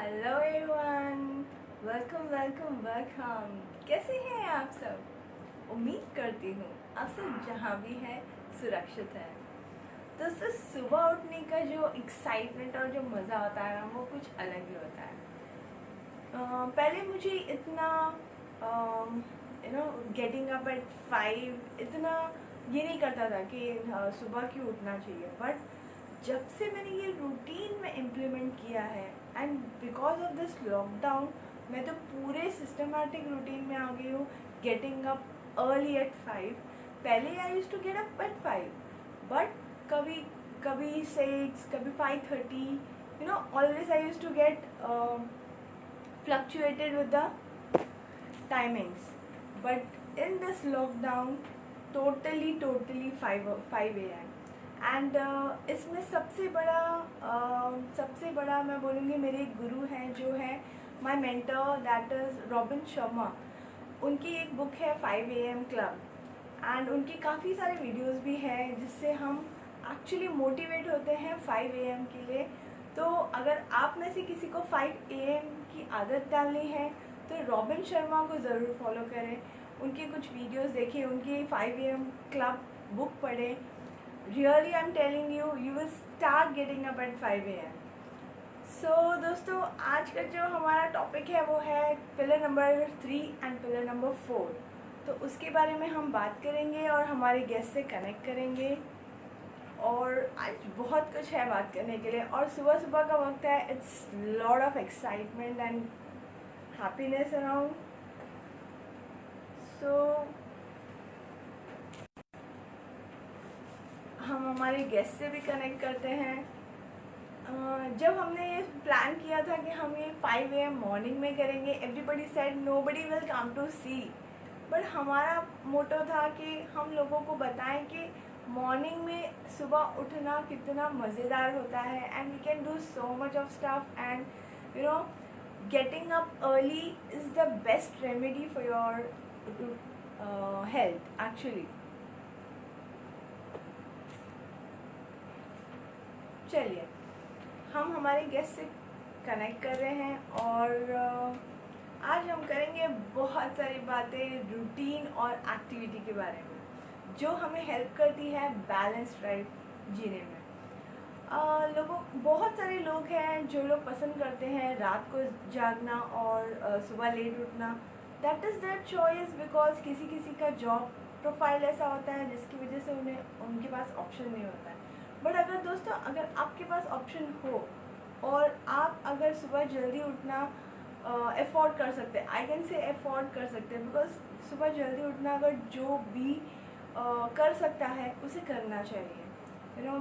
Hello everyone, welcome. कैसे हैं आप सब? उम्मीद करती हूँ आप सब जहाँ भी हैं सुरक्षित हैं। दोस्तों, सुबह उठने का जो एक्साइटमेंट और जो मज़ा होता है ना, वो कुछ अलग ही होता है। पहले मुझे इतना गेटिंग अप एट 5 इतना ये नहीं करता था कि सुबह क्यों उठना चाहिए। बट जब से मैंने ये रूटीन में इम्प्लीमेंट किया है and because of this lockdown, मैं तो पूरे सिस्टमेटिक रूटीन में आ गई हूँ। Getting up early at 5। पहले I used to get up at 5, but कभी कभी 6, कभी 5:30, always I used to get fluctuated with the timings. But in this lockdown, totally 5 a.m. And इसमें सबसे बड़ा मैं बोलूँगी मेरे गुरु हैं, जो है my mentor, that is robin Sharma. उनकी एक बुक है 5 AM क्लब, एंड उनकी काफ़ी सारे वीडियोस भी हैं जिससे हम एक्चुअली मोटिवेट होते हैं 5 AM के लिए। तो अगर आप में से किसी को 5 AM की आदत डालनी है तो रॉबिन शर्मा को ज़रूर फॉलो करें, उनके कुछ वीडियोस देखें, उनकी 5 AM क्लब बुक पढ़ें। Really I am telling you, you will start getting up at 5 AM। सो दोस्तों, आज का जो हमारा टॉपिक है वो है pillar number 3 and pillar number 4। तो उसके बारे में हम बात करेंगे और हमारे गेस्ट से कनेक्ट करेंगे। और आज बहुत कुछ है बात करने के लिए, और सुबह सुबह का वक्त है। It's lot of excitement and happiness around. So हम हमारे गेस्ट से भी कनेक्ट करते हैं। जब हमने ये प्लान किया था कि हम ये 5 AM मॉर्निंग में करेंगे, everybody said nobody will come to see. But हमारा मोटो था कि हम लोगों को बताएं कि मॉर्निंग में सुबह उठना कितना मज़ेदार होता है, and we can do so much of stuff, and you know getting up early is the best remedy for your health actually. चलिए, हम हमारे गेस्ट से कनेक्ट कर रहे हैं, और आज हम करेंगे बहुत सारी बातें रूटीन और एक्टिविटी के बारे में, जो हमें हेल्प करती है बैलेंस लाइफ जीने में। बहुत सारे लोग हैं जो लोग पसंद करते हैं रात को जागना और सुबह लेट उठना। That is their choice, because किसी किसी का जॉब प्रोफाइल ऐसा होता है जिसकी वजह से उनके पास ऑप्शन नहीं होता है। बट अगर दोस्तों, अगर आपके पास ऑप्शन हो और आप अगर सुबह जल्दी उठना अफोर्ड कर सकते हैं, आई कैन से अफोर्ड कर सकते हैं, बिकॉज सुबह जल्दी उठना अगर जो भी कर सकता है उसे करना चाहिए।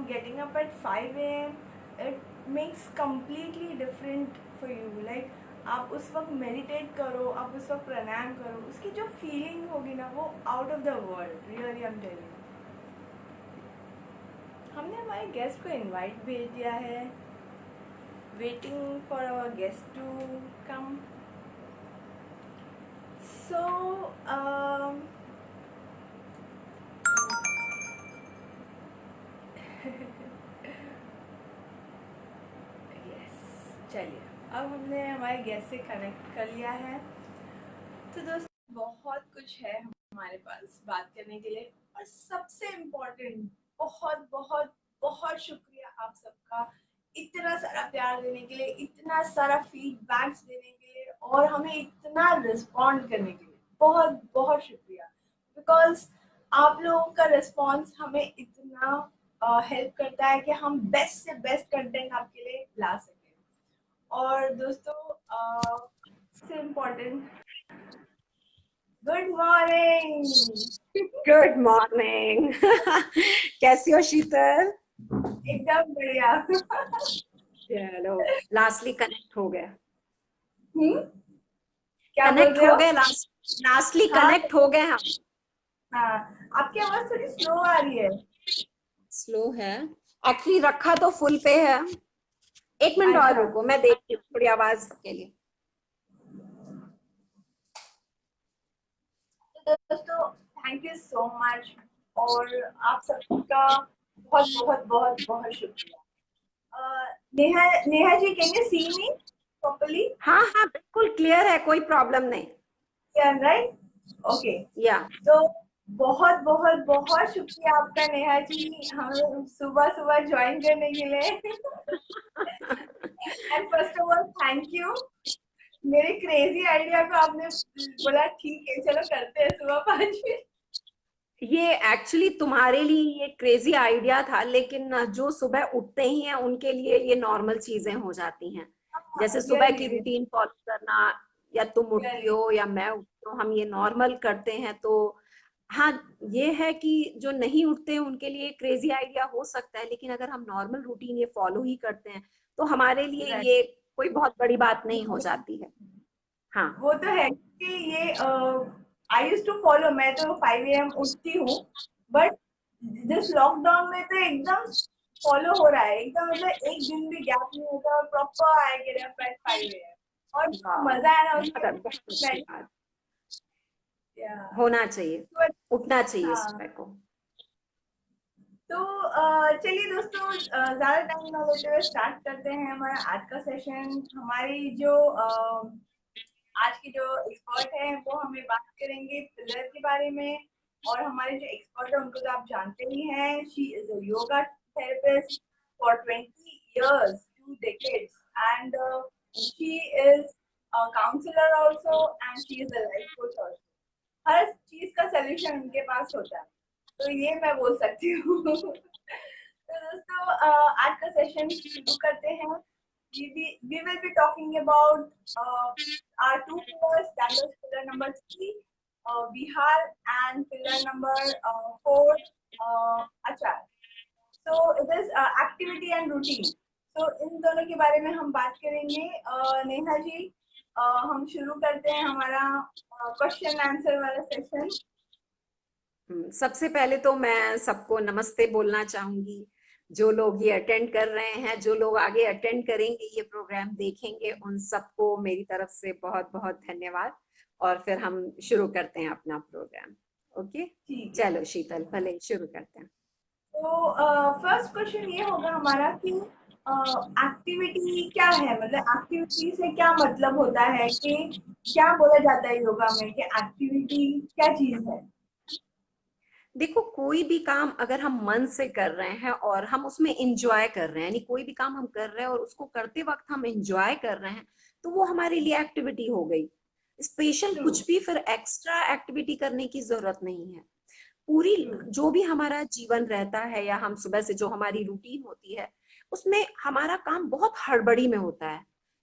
Getting up at 5 AM, it makes completely different for you. Like आप उस वक्त मेडिटेट करो, आप उस वक्त प्राणायाम करो, उसकी जो फीलिंग होगी ना, वो out of the world. Really I am telling. हमने हमारे गेस्ट को इनवाइट भेज दिया है, waiting for our guest to come. So yes, चलिए, अब हमने हमारे गेस्ट से कनेक्ट कर लिया है। तो दोस्तों, बहुत कुछ है हमारे पास बात करने के लिए, और सबसे इम्पोर्टेंट, बहुत बहुत बहुत शुक्रिया आप सबका इतना सारा प्यार देने के लिए, इतना सारा फीडबैक्स देने के लिए, और हमें इतना रिस्पॉन्ड करने के लिए बहुत बहुत शुक्रिया। बिकॉज आप लोगों का रिस्पॉन्स हमें इतना हेल्प करता है कि हम बेस्ट से बेस्ट कंटेंट आपके लिए ला सकें। और दोस्तों, सबसे important, good morning. Good morning. कैसी हो शीतल? एकदम बढ़िया। चलो, लास्टली कनेक्ट हो गए। क्या बोल कनेक्ट रहे हो हो? गए, लास्टली हाँ कनेक्ट हो गए हम। हाँ, आपकी आवाज थोड़ी स्लो आ रही है। स्लो है, एक्चुअली रखा तो फुल पे है। एक मिनट और अच्छा, रुको, मैं देखती हूँ थोड़ी आवाज के लिए। तो दोस्तों, थैंक यू सो मच, और आप सबका बहुत बहुत बहुत बहुत शुक्रिया। Neha Neha ji, can you see me properly? हाँ हाँ बिल्कुल क्लियर है, कोई प्रॉब्लम नहीं। Right, okay. या तो बहुत बहुत बहुत शुक्रिया आपका नेहा जी, हमें सुबह सुबह ज्वाइन करने के लिए। And first of all thank you, मेरे क्रेजी आइडिया को आपने बोला ठीक है चलो करते हैं सुबह 5 बजे। ये एक्चुअली तुम्हारे लिए ये क्रेजी आइडिया था, लेकिन जो सुबह उठते ही हैं उनके लिए ये नॉर्मल चीजें हो जाती हैं। जैसे सुबह की रियली रूटीन फॉलो करना, या तुम उठती रियली। हो या मैं उठती हूँ, हम ये नॉर्मल करते हैं। तो हाँ, ये है कि जो नहीं उठते हैं उनके लिए क्रेजी आइडिया हो सकता है, लेकिन अगर हम नॉर्मल रूटीन ये फॉलो ही करते हैं तो हमारे लिए राइट, ये कोई बहुत बड़ी बात नहीं हो जाती है। हाँ। वो तो है कि ये आई यूज टू फॉलो, मैं तो 5 AM उठती हूँ, बट दिस लॉकडाउन में तो एकदम फॉलो हो रहा है एकदम, मतलब एक दिन भी गैप नहीं होता और proper I get up at 5 AM। और वाह, मजा है ना बहुत उसमें। अच्छी बात। या होना चाहिए, उठना चाहिए हाँ, सुबह को। तो चलिए दोस्तों, ज्यादा टाइम ना लेते हुए स्टार्ट करते हैं हमारा आज का सेशन। हमारी जो आज की जो एक्सपर्ट है वो हमें बात करेंगे पिलर के बारे में। और हमारे जो एक्सपर्ट है उनको तो आप जानते ही हैं, she is a yoga therapist for 20 years, 2 decades, and she is a counselor also, and she is a life coach also। हर चीज का सोल्यूशन उनके पास होता है, तो ये मैं बोल सकती हूँ। तो दोस्तों, आज का सेशन शुरू करते हैं। We will be talking about our two pillars, that is pillar number 3, Bihar, and pillar number 4, Achar। So it is activity and routine। तो इन दोनों के बारे में हम बात करेंगे। नेहा जी, हम शुरू करते हैं हमारा क्वेश्चन आंसर वाला सेशन। सबसे पहले तो मैं सबको नमस्ते बोलना चाहूंगी। जो लोग ये अटेंड कर रहे हैं, जो लोग आगे अटेंड करेंगे, ये प्रोग्राम देखेंगे, उन सबको मेरी तरफ से बहुत बहुत धन्यवाद। और फिर हम शुरू करते हैं अपना प्रोग्राम। ओके, ठीक है। चलो शीतल, भले शुरू करते हैं। तो फर्स्ट क्वेश्चन ये होगा हमारा कि एक्टिविटी क्या है, मतलब एक्टिविटी से क्या मतलब होता है, कि क्या बोला जाता है योगा में कि एक्टिविटी क्या चीज है? देखो, कोई भी काम अगर हम मन से कर रहे हैं और हम उसमें इंजॉय कर रहे हैं, यानी कोई भी काम हम कर रहे हैं और उसको करते वक्त हम इंजॉय कर रहे हैं, तो वो हमारे लिए एक्टिविटी हो गई। Special true. कुछ भी फिर एक्स्ट्रा एक्टिविटी करने की जरूरत नहीं है। पूरी ट्रू। जो भी हमारा जीवन रहता है, या हम सुबह से जो हमारी रूटीन होती है, उसमें हमारा काम बहुत हड़बड़ी में होता है।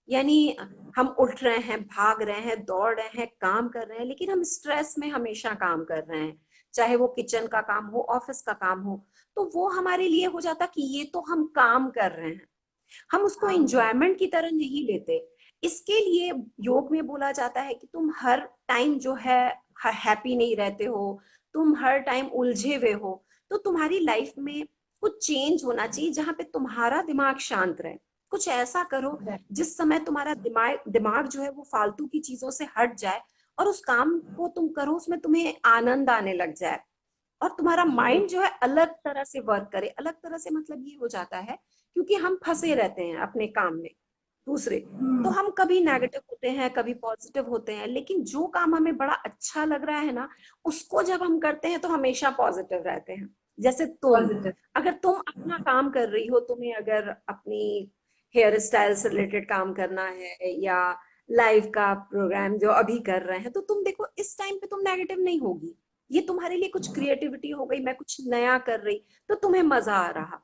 यानी हम उठ रहे हैं, भाग रहे हैं, दौड़ रहे हैं, काम कर रहे हैं, लेकिन हम स्ट्रेस में हमेशा काम कर रहे हैं। चाहे वो किचन का काम हो, ऑफिस का काम हो, तो वो हमारे लिए हो जाता कि ये तो हम काम कर रहे हैं, हम उसको काम कर। एंजॉयमेंट की तरह नहीं लेते। इसके लिए योग में बोला जाता है कि तुम हर टाइम जो है हैप्पी नहीं रहते हो, तुम हर टाइम उलझे हुए हो। तो तुम्हारी लाइफ में कुछ चेंज होना चाहिए जहां पे तुम्हारा दिमाग शांत रहे। कुछ ऐसा करो जिस समय तुम्हारा दिमाग दिमाग जो है वो फालतू की चीजों से हट जाए, और उस काम को तुम करो, उसमें तुम्हें आनंद आने लग जाए, और तुम्हारा ट्रू। माइंड जो है अलग तरह से वर्क करे। अलग तरह से मतलब ये हो जाता है, क्योंकि हम फंसे रहते हैं अपने काम में दूसरे, तो हम कभी नेगेटिव होते हैं, कभी पॉजिटिव होते हैं, लेकिन जो काम हमें बड़ा अच्छा लग रहा है ना, उसको जब हम करते हैं तो हमेशा पॉजिटिव रहते हैं। जैसे पॉजिटिव। अगर तुम अपना काम कर रही हो, तुम्हें अगर अपनी हेयर स्टाइल से रिलेटेड काम करना है, या लाइव का प्रोग्राम जो अभी कर रहे हैं, तो तुम देखो इस टाइम पे तुम नेगेटिव नहीं होगी। ये तुम्हारे लिए कुछ क्रिएटिविटी हो गई, मैं कुछ नया कर रही, तो तुम्हें मजा आ रहा।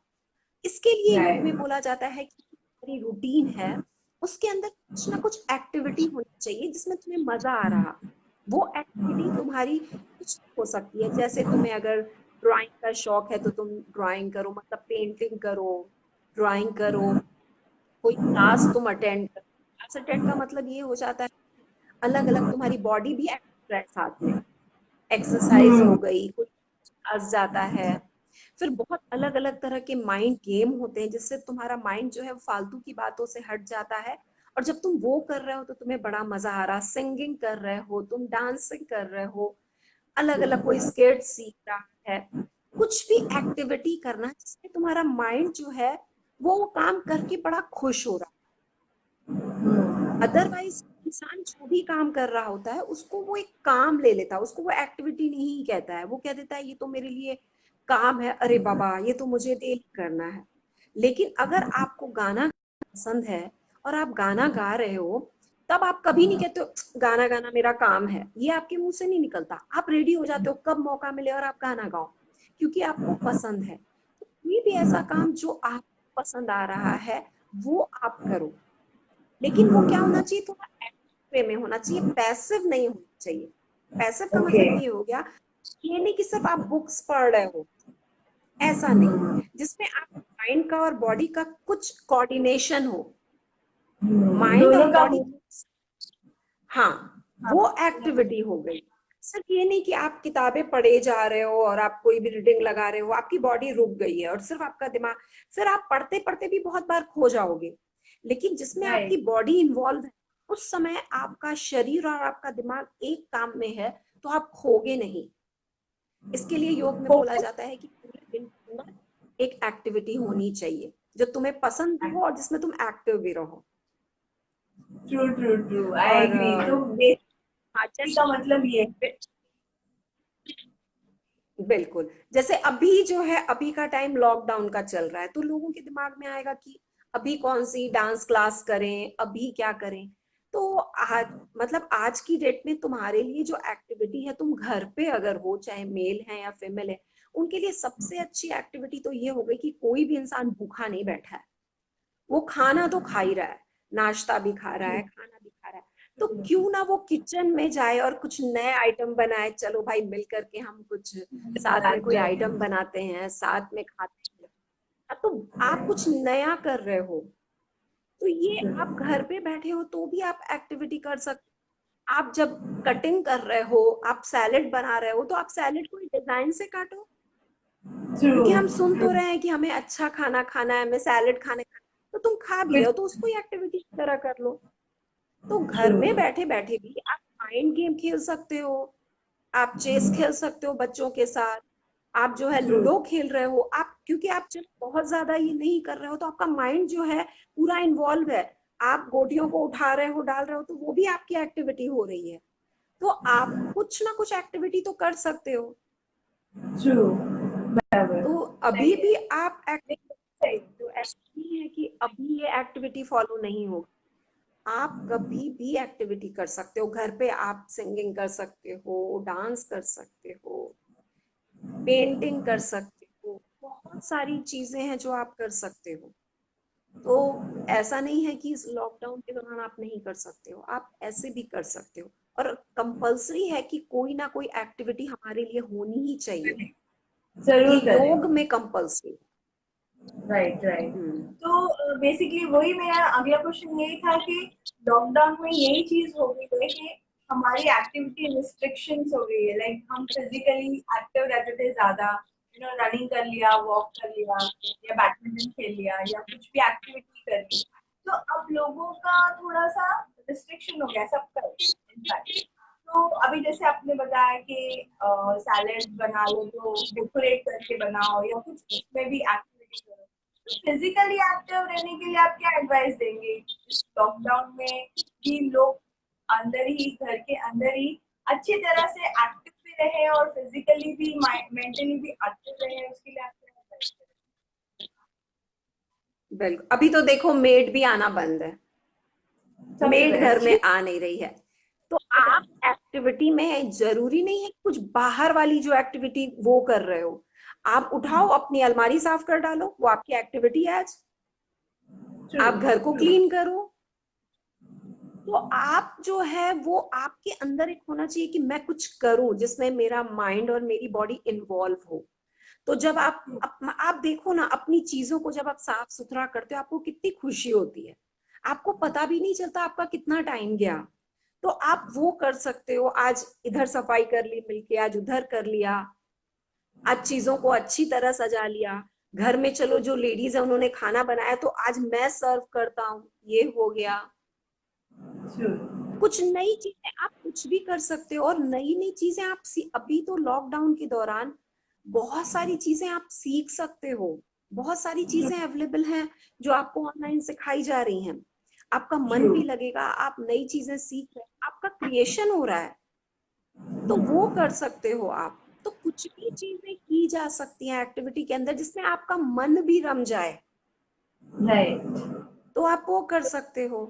इसके लिए योग में राइट। बोला जाता है कि तुम्हारी रूटीन है, उसके अंदर कुछ ना कुछ एक्टिविटी होनी चाहिए जिसमें तुम्हें मजा आ रहा। वो एक्टिविटी तुम्हारी कुछ हो सकती है, जैसे तुम्हें अगर ड्राइंग का शौक है तो तुम ड्राइंग करो, मतलब पेंटिंग करो, ड्राइंग करो, कोई क्लास तुम अटेंड करो। क्लास अटेंड का मतलब ये हो जाता है अलग अलग तुम्हारी बॉडी भी एक्टिव रहे साथ में, एक्सरसाइज हो गई, कोई क्लास जाता है। फिर बहुत अलग अलग तरह के माइंड गेम होते हैं जिससे तुम्हारा माइंड जो है वो फालतू की बातों से हट जाता है। और जब तुम वो कर रहे हो तो तुम्हें बड़ा मजा आ रहा, सिंगिंग कर रहे हो तुम, डांसिंग कर रहे हो, अलग अलग कोई स्केट सीख रहा है, कुछ भी एक्टिविटी करना जिसमें तुम्हारा माइंड जो है वो काम करके बड़ा खुश हो रहा अदरवाइज इंसान जो भी काम कर रहा होता है उसको वो एक काम ले लेता है, उसको वो एक्टिविटी नहीं कहता है। वो कह देता है ये तो मेरे लिए काम है, अरे बाबा ये तो मुझे डेली करना है। लेकिन अगर आपको गाना पसंद है और आप गाना गा रहे हो, तब आप कभी नहीं कहते हो गाना गाना मेरा काम है, ये आपके मुंह से नहीं निकलता। आप रेडी हो जाते हो कब मौका मिले और आप गाना गाओ, क्योंकि आपको पसंद है। तो कोई भी ऐसा काम जो आपको पसंद आ रहा है वो आप करो, लेकिन वो क्या होना चाहिए, थोड़ा एक्टिव वे में होना चाहिए, पैसिव नहीं होना चाहिए। पैसिव का ओके। मतलब ये हो गया, ये नहीं कि सिर्फ आप बुक्स पढ़ रहे हो, ऐसा नहीं, जिसमें आप माइंड का और बॉडी का कुछ कोऑर्डिनेशन हो, माइंड और दोनों का बॉडी, हाँ, वो एक्टिविटी हो गई। सिर्फ ये नहीं कि आप किताबें पढ़े जा रहे हो और आप कोई भी रीडिंग लगा रहे हो, आपकी बॉडी रुक गई है और सिर्फ आपका दिमाग, फिर आप पढ़ते पढ़ते भी बहुत बार खो जाओगे। लेकिन जिसमें आपकी बॉडी इन्वॉल्व है, उस समय आपका शरीर और आपका दिमाग एक काम में है, तो आप खोगे नहीं। इसके लिए योग में बोला जाता है कि पूरे दिन के अंदर एक एक्टिविटी होनी चाहिए जो तुम्हें पसंद भी हो और जिसमें तुम एक्टिव भी रहो। ट्रू ट्रू ट्रू, आई और एग्री। तो बेसिक का मतलब ये है। बिल्कुल, जैसे अभी जो है, अभी का टाइम लॉकडाउन का चल रहा है, तो लोगों के दिमाग में आएगा कि अभी कौन सी डांस क्लास करें, अभी क्या करें। तो आज, मतलब आज की डेट में तुम्हारे लिए जो एक्टिविटी है, तुम घर पे अगर हो, चाहे मेल है या फीमेल है, उनके लिए सबसे अच्छी एक्टिविटी तो ये हो गई कि कोई भी इंसान भूखा नहीं बैठा है। वो खाना तो खा ही रहा है, नाश्ता भी खा रहा है, खाना भी खा रहा है। तो क्यों ना वो किचन में जाए और कुछ नए आइटम बनाए, चलो भाई मिल करके हम कुछ साथ में कोई आइटम बनाते हैं, साथ में खाते हैं। तो आप कुछ नया कर रहे हो, तो ये आप घर पे बैठे हो तो भी आप एक्टिविटी कर सकते। आप जब कटिंग कर रहे हो, आप सैलेड बना रहे हो, तो आप सैलेड को डिजाइन से काटो, क्योंकि हम सुन तो रहे हैं कि हमें अच्छा खाना खाना है, हमें सैलेड खाने का, तो तुम खा भी रहे हो तो उसको एक्टिविटी की तरह कर लो। तो घर में बैठे बैठे भी आप माइंड गेम खेल सकते हो, आप चेस खेल सकते हो बच्चों के साथ, आप जो है लूडो खेल रहे हो, आप क्योंकि आप चलो बहुत ज्यादा ये नहीं कर रहे हो, तो आपका माइंड जो है पूरा इन्वॉल्व है। आप गोटियों को उठा रहे हो, डाल रहे हो, तो वो भी आपकी एक्टिविटी हो रही है। तो आप कुछ ना कुछ एक्टिविटी तो कर सकते हो। तो अभी भी आप तो ऐसा नहीं है कि अभी ये एक्टिविटी फॉलो नहीं होगा। आप कभी भी एक्टिविटी कर सकते हो। घर पे आप सिंगिंग कर सकते हो, डांस कर सकते हो, पेंटिंग कर सकते हो, बहुत सारी चीजें हैं जो आप कर सकते हो। तो ऐसा नहीं है कि इस लॉकडाउन के दौरान आप नहीं कर सकते हो, आप ऐसे भी कर सकते हो। और कंपल्सरी है कि कोई ना कोई एक्टिविटी हमारे लिए होनी ही चाहिए, जरूर ये करें। योग में कंपल्सरी। Right right. तो बेसिकली वही मेरा अगला क्वेश्चन यही था कि लॉकडाउन में यही चीज हो गई है कि हमारी एक्टिविटी रिस्ट्रिक्शंस हो गई है। लाइक हम फिजिकली एक्टिव रहते थे ज्यादा, रनिंग कर लिया, वॉक कर लिया, या बैडमिंटन खेल लिया, या कुछ भी एक्टिविटी कर ली। तो अब लोगों का थोड़ा सा रिस्ट्रिक्शन हो गया सबका इनफैक्ट। तो अभी जैसे आपने बताया कि सैलेड बना लो तो डेकोरेट करके बनाओ, या कुछ उसमें भी एक्टिविटी करो। तो फिजिकली एक्टिव रहने के लिए आप क्या एडवाइस देंगे इस लॉकडाउन में कि लोग अंदर ही, घर के अंदर ही अच्छी तरह से एक्टिव भी रहे और फिजिकली भी, मेंटली भी एक्टिव रहे, उसके लिए आप क्या एडवाइस करेंगे? बिल्कुल, अभी तो देखो मेड भी आना बंद है, मेड घर में आ नहीं रही है। तो आप एक्टिविटी में जरूरी नहीं है कुछ बाहर वाली जो एक्टिविटी वो कर रहे हो, आप उठाओ अपनी अलमारी साफ कर डालो, वो आपकी एक्टिविटी है आज। आप घर को क्लीन करो। तो आप जो है वो आपके अंदर एक होना चाहिए कि मैं कुछ करूं जिसमें मेरा माइंड और मेरी बॉडी इन्वॉल्व हो। तो जब आप देखो ना, अपनी चीजों को जब आप साफ सुथरा करते हो, आपको कितनी खुशी होती है, आपको पता भी नहीं चलता आपका कितना टाइम गया। तो आप वो कर सकते हो, आज इधर सफाई कर ली मिलके, आज उधर कर लिया, आज चीजों को अच्छी तरह सजा लिया। घर में चलो जो लेडीज है उन्होंने खाना बनाया तो आज मैं सर्व करता हूँ, ये हो गया। कुछ नई चीजें आप कुछ भी कर सकते हो, और नई नई चीजें आप अभी तो लॉकडाउन के दौरान बहुत सारी चीजें आप सीख सकते हो, बहुत सारी चीजें अवेलेबल हैं जो आपको ऑनलाइन सिखाई जा रही हैं। आपका मन भी लगेगा, आप नई चीजें सीख रहे हैं, आपका क्रिएशन हो रहा है, तो वो कर सकते हो आप। तो कुछ भी चीजें की जा सकती हैं एक्टिविटी के अंदर जिसमें आपका मन भी रम जाए, राइट। तो आप वो कर सकते हो।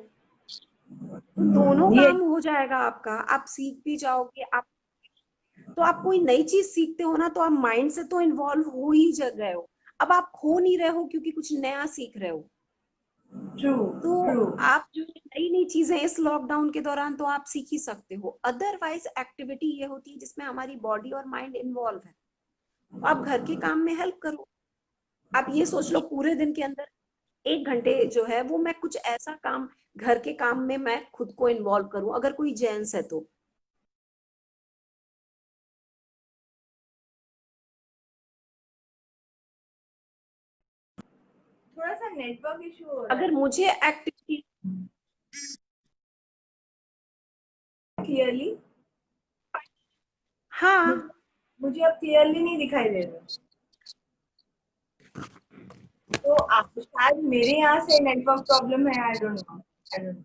तो दोनों ये काम हो जाएगा आपका, आप सीख भी जाओगे। आप तो आप कोई नई चीज सीखते हो ना, तो आप माइंड से तो इन्वॉल्व हो ही रहे हो, अब आप खो नहीं रहे हो क्योंकि कुछ नया सीख रहे हो। ट्रू तो ट्रू। आप जो नई नई चीजें इस लॉकडाउन के दौरान तो आप सीख ही सकते हो। अदरवाइज एक्टिविटी ये होती है जिसमें हमारी बॉडी और माइंड इन्वॉल्व है। तो आप घर के काम में हेल्प करो। आप ये सोच लो पूरे दिन के अंदर 1 घंटे जो है वो मैं कुछ ऐसा काम, घर के काम में मैं खुद को इन्वॉल्व करूं, अगर कोई जेंट्स है तो। थोड़ा सा नेटवर्क इशू हो रहा अगर है। मुझे एक्टिविटी, क्लियरली हाँ, मुझे मुझे अब क्लियरली नहीं दिखाई दे रहा। तो आप शायद मेरे यहाँ से नेटवर्क प्रॉब्लम है, I don't know, I don't know.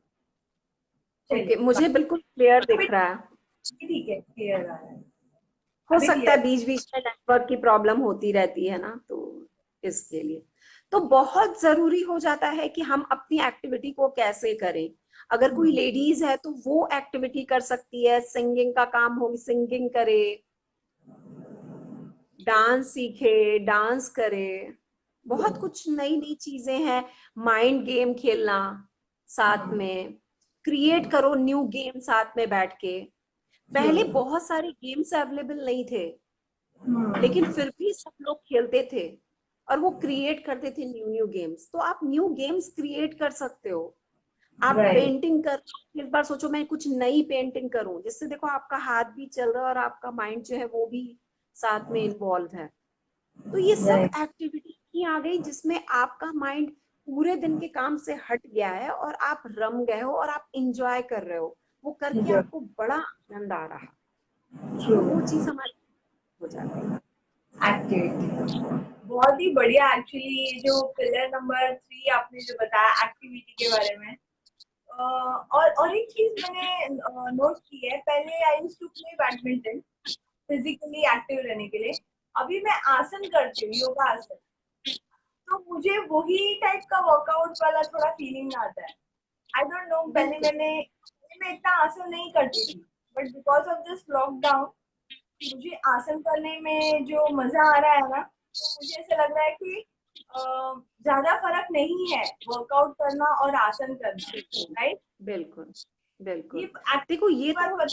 Okay, चलिए मुझे बिल्कुल क्लियर अभी दिख रहा है। ठीक है, क्लियर आ रहा है। हो अभी सकता है क्लियर। बीच बीच में नेटवर्क की प्रॉब्लम होती रहती है ना, तो इसके लिए तो बहुत जरूरी हो जाता है कि हम अपनी एक्टिविटी को कैसे करें। अगर कोई लेडीज है तो वो एक्टिविटी कर सकती है, सिंगिंग का काम हो सिंगिंग करे, डांस सीखे, डांस करे, बहुत कुछ नई नई चीजें हैं। माइंड गेम खेलना साथ में, क्रिएट करो न्यू गेम साथ में बैठ के। पहले बहुत सारे गेम्स अवेलेबल नहीं थे, लेकिन फिर भी सब लोग खेलते थे और वो क्रिएट करते थे न्यू न्यू गेम्स। तो आप न्यू गेम्स क्रिएट कर सकते हो। आप राइट पेंटिंग कर, इस बार सोचो मैं कुछ नई पेंटिंग करूं, जिससे देखो आपका हाथ भी चल रहा है और आपका माइंड जो है वो भी साथ में इन्वॉल्व है। तो ये सब राइट। एक्टिविटी ही आ गई जिसमें आपका माइंड पूरे दिन के काम से हट गया है और आप रम गए हो और आप इंजॉय कर रहे हो, वो करके आपको बड़ा आनंद आ रहा। तो वो चीज हमारी हो जाती है। एक्टिविटी बहुत ही बढ़िया। एक्चुअली ये जो पिलर नंबर 3 आपने जो बताया एक्टिविटी के बारे में, और एक चीज मैंने नोट की है, पहले I used to play badminton physically active रहने के लिए। अभी मैं आसन करती हूँ, योगा आसन। तो मुझे वही टाइप का वर्कआउट वाला थोड़ा फीलिंग आता है। आई डोंट नो, बिल्कुल पहले मैं इतना आसन नहीं करती थी, but because of this lockdown मुझे आसन करने में जो मजा आ रहा है ना, तो मुझे ऐसा लग रहा है कि ज्यादा फर्क नहीं है वर्कआउट करना और आसन करना। बिल्कुल राइट। बिल्कुल ये बिल्कुल। देखो ये एक्टिविटी तो, बात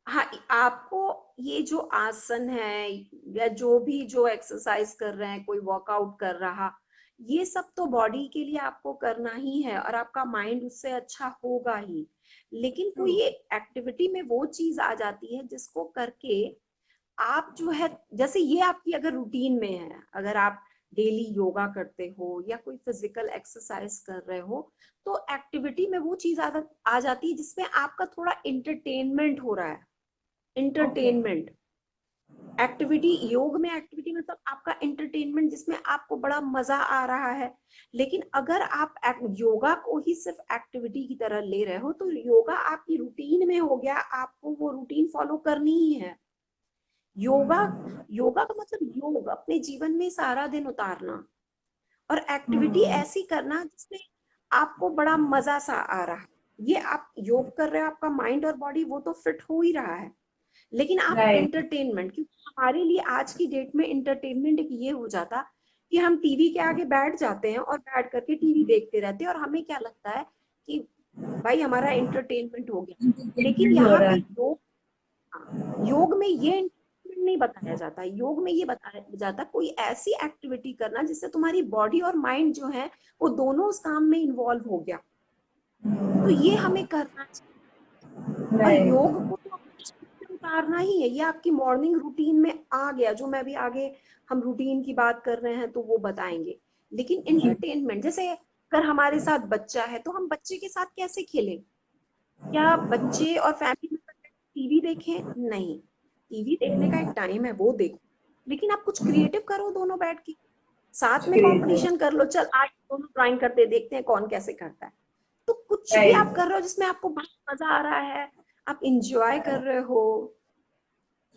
हाँ, आपको ये जो आसन है या जो भी जो एक्सरसाइज कर रहे हैं, कोई वर्कआउट कर रहा, ये सब तो बॉडी के लिए आपको करना ही है और आपका माइंड उससे अच्छा होगा ही। लेकिन ट्रू। कोई ये एक्टिविटी में वो चीज आ जाती है जिसको करके आप जो है, जैसे ये आपकी अगर रूटीन में है, अगर आप डेली योगा करते हो या कोई फिजिकल एक्सरसाइज कर रहे हो, तो एक्टिविटी में वो चीज आ जाती है जिसमें आपका थोड़ा इंटरटेनमेंट हो रहा है। ओके। इंटरटेनमेंट एक्टिविटी, योग में एक्टिविटी मतलब आपका इंटरटेनमेंट जिसमें आपको बड़ा मजा आ रहा है। लेकिन अगर आप योगा को ही सिर्फ एक्टिविटी की तरह ले रहे हो, तो योगा आपकी रूटीन में हो गया, आपको वो रूटीन फॉलो करनी ही है। योगा, योगा का मतलब योग अपने जीवन में सारा दिन उतारना, और एक्टिविटी ऐसी करना जिसमें आपको बड़ा मजा सा आ रहा है। ये आप योग कर रहे हो, आपका माइंड और बॉडी वो तो फिट हो ही रहा है, लेकिन आप राइट। एंटरटेनमेंट, क्योंकि हमारे लिए आज की डेट में एंटरटेनमेंट एक ये हो जाता कि हम टीवी के आगे बैठ जाते हैं और बैठ करके टीवी देखते रहते हैं और हमें क्या लगता है कि भाई हमारा एंटरटेनमेंट हो गया। लेकिन हो यहाँ रहा पे है। योग, योग में ये entertainment नहीं बताया जाता, योग में ये बताया जाता कोई ऐसी एक्टिविटी करना जिससे तुम्हारी बॉडी और माइंड जो है वो दोनों उस काम में इन्वॉल्व हो गया। तो ये हमें करना चाहिए। और राइट। योग को तो अपने जीवन में उतारना ही है, ये आपकी मॉर्निंग रूटीन में आ गया, जो मैं भी आगे हम रूटीन की बात कर रहे हैं तो वो बताएंगे। लेकिन एंटरटेनमेंट, जैसे अगर हमारे साथ बच्चा है तो हम बच्चे के साथ कैसे खेलें? क्या बच्चे और फैमिली में टीवी देखें? नहीं, टीवी देखने का एक टाइम है, वो देखो, लेकिन आप कुछ क्रिएटिव करो दोनों बैठ के, साथ में क्रिएटिव। कंपटीशन कर लो, चल आज दोनों ड्राइंग करते देखते हैं कौन कैसे करता है। कुछ भी आप कर रहे हो जिसमें आपको बहुत मजा आ रहा है, आप इंजॉय कर रहे हो।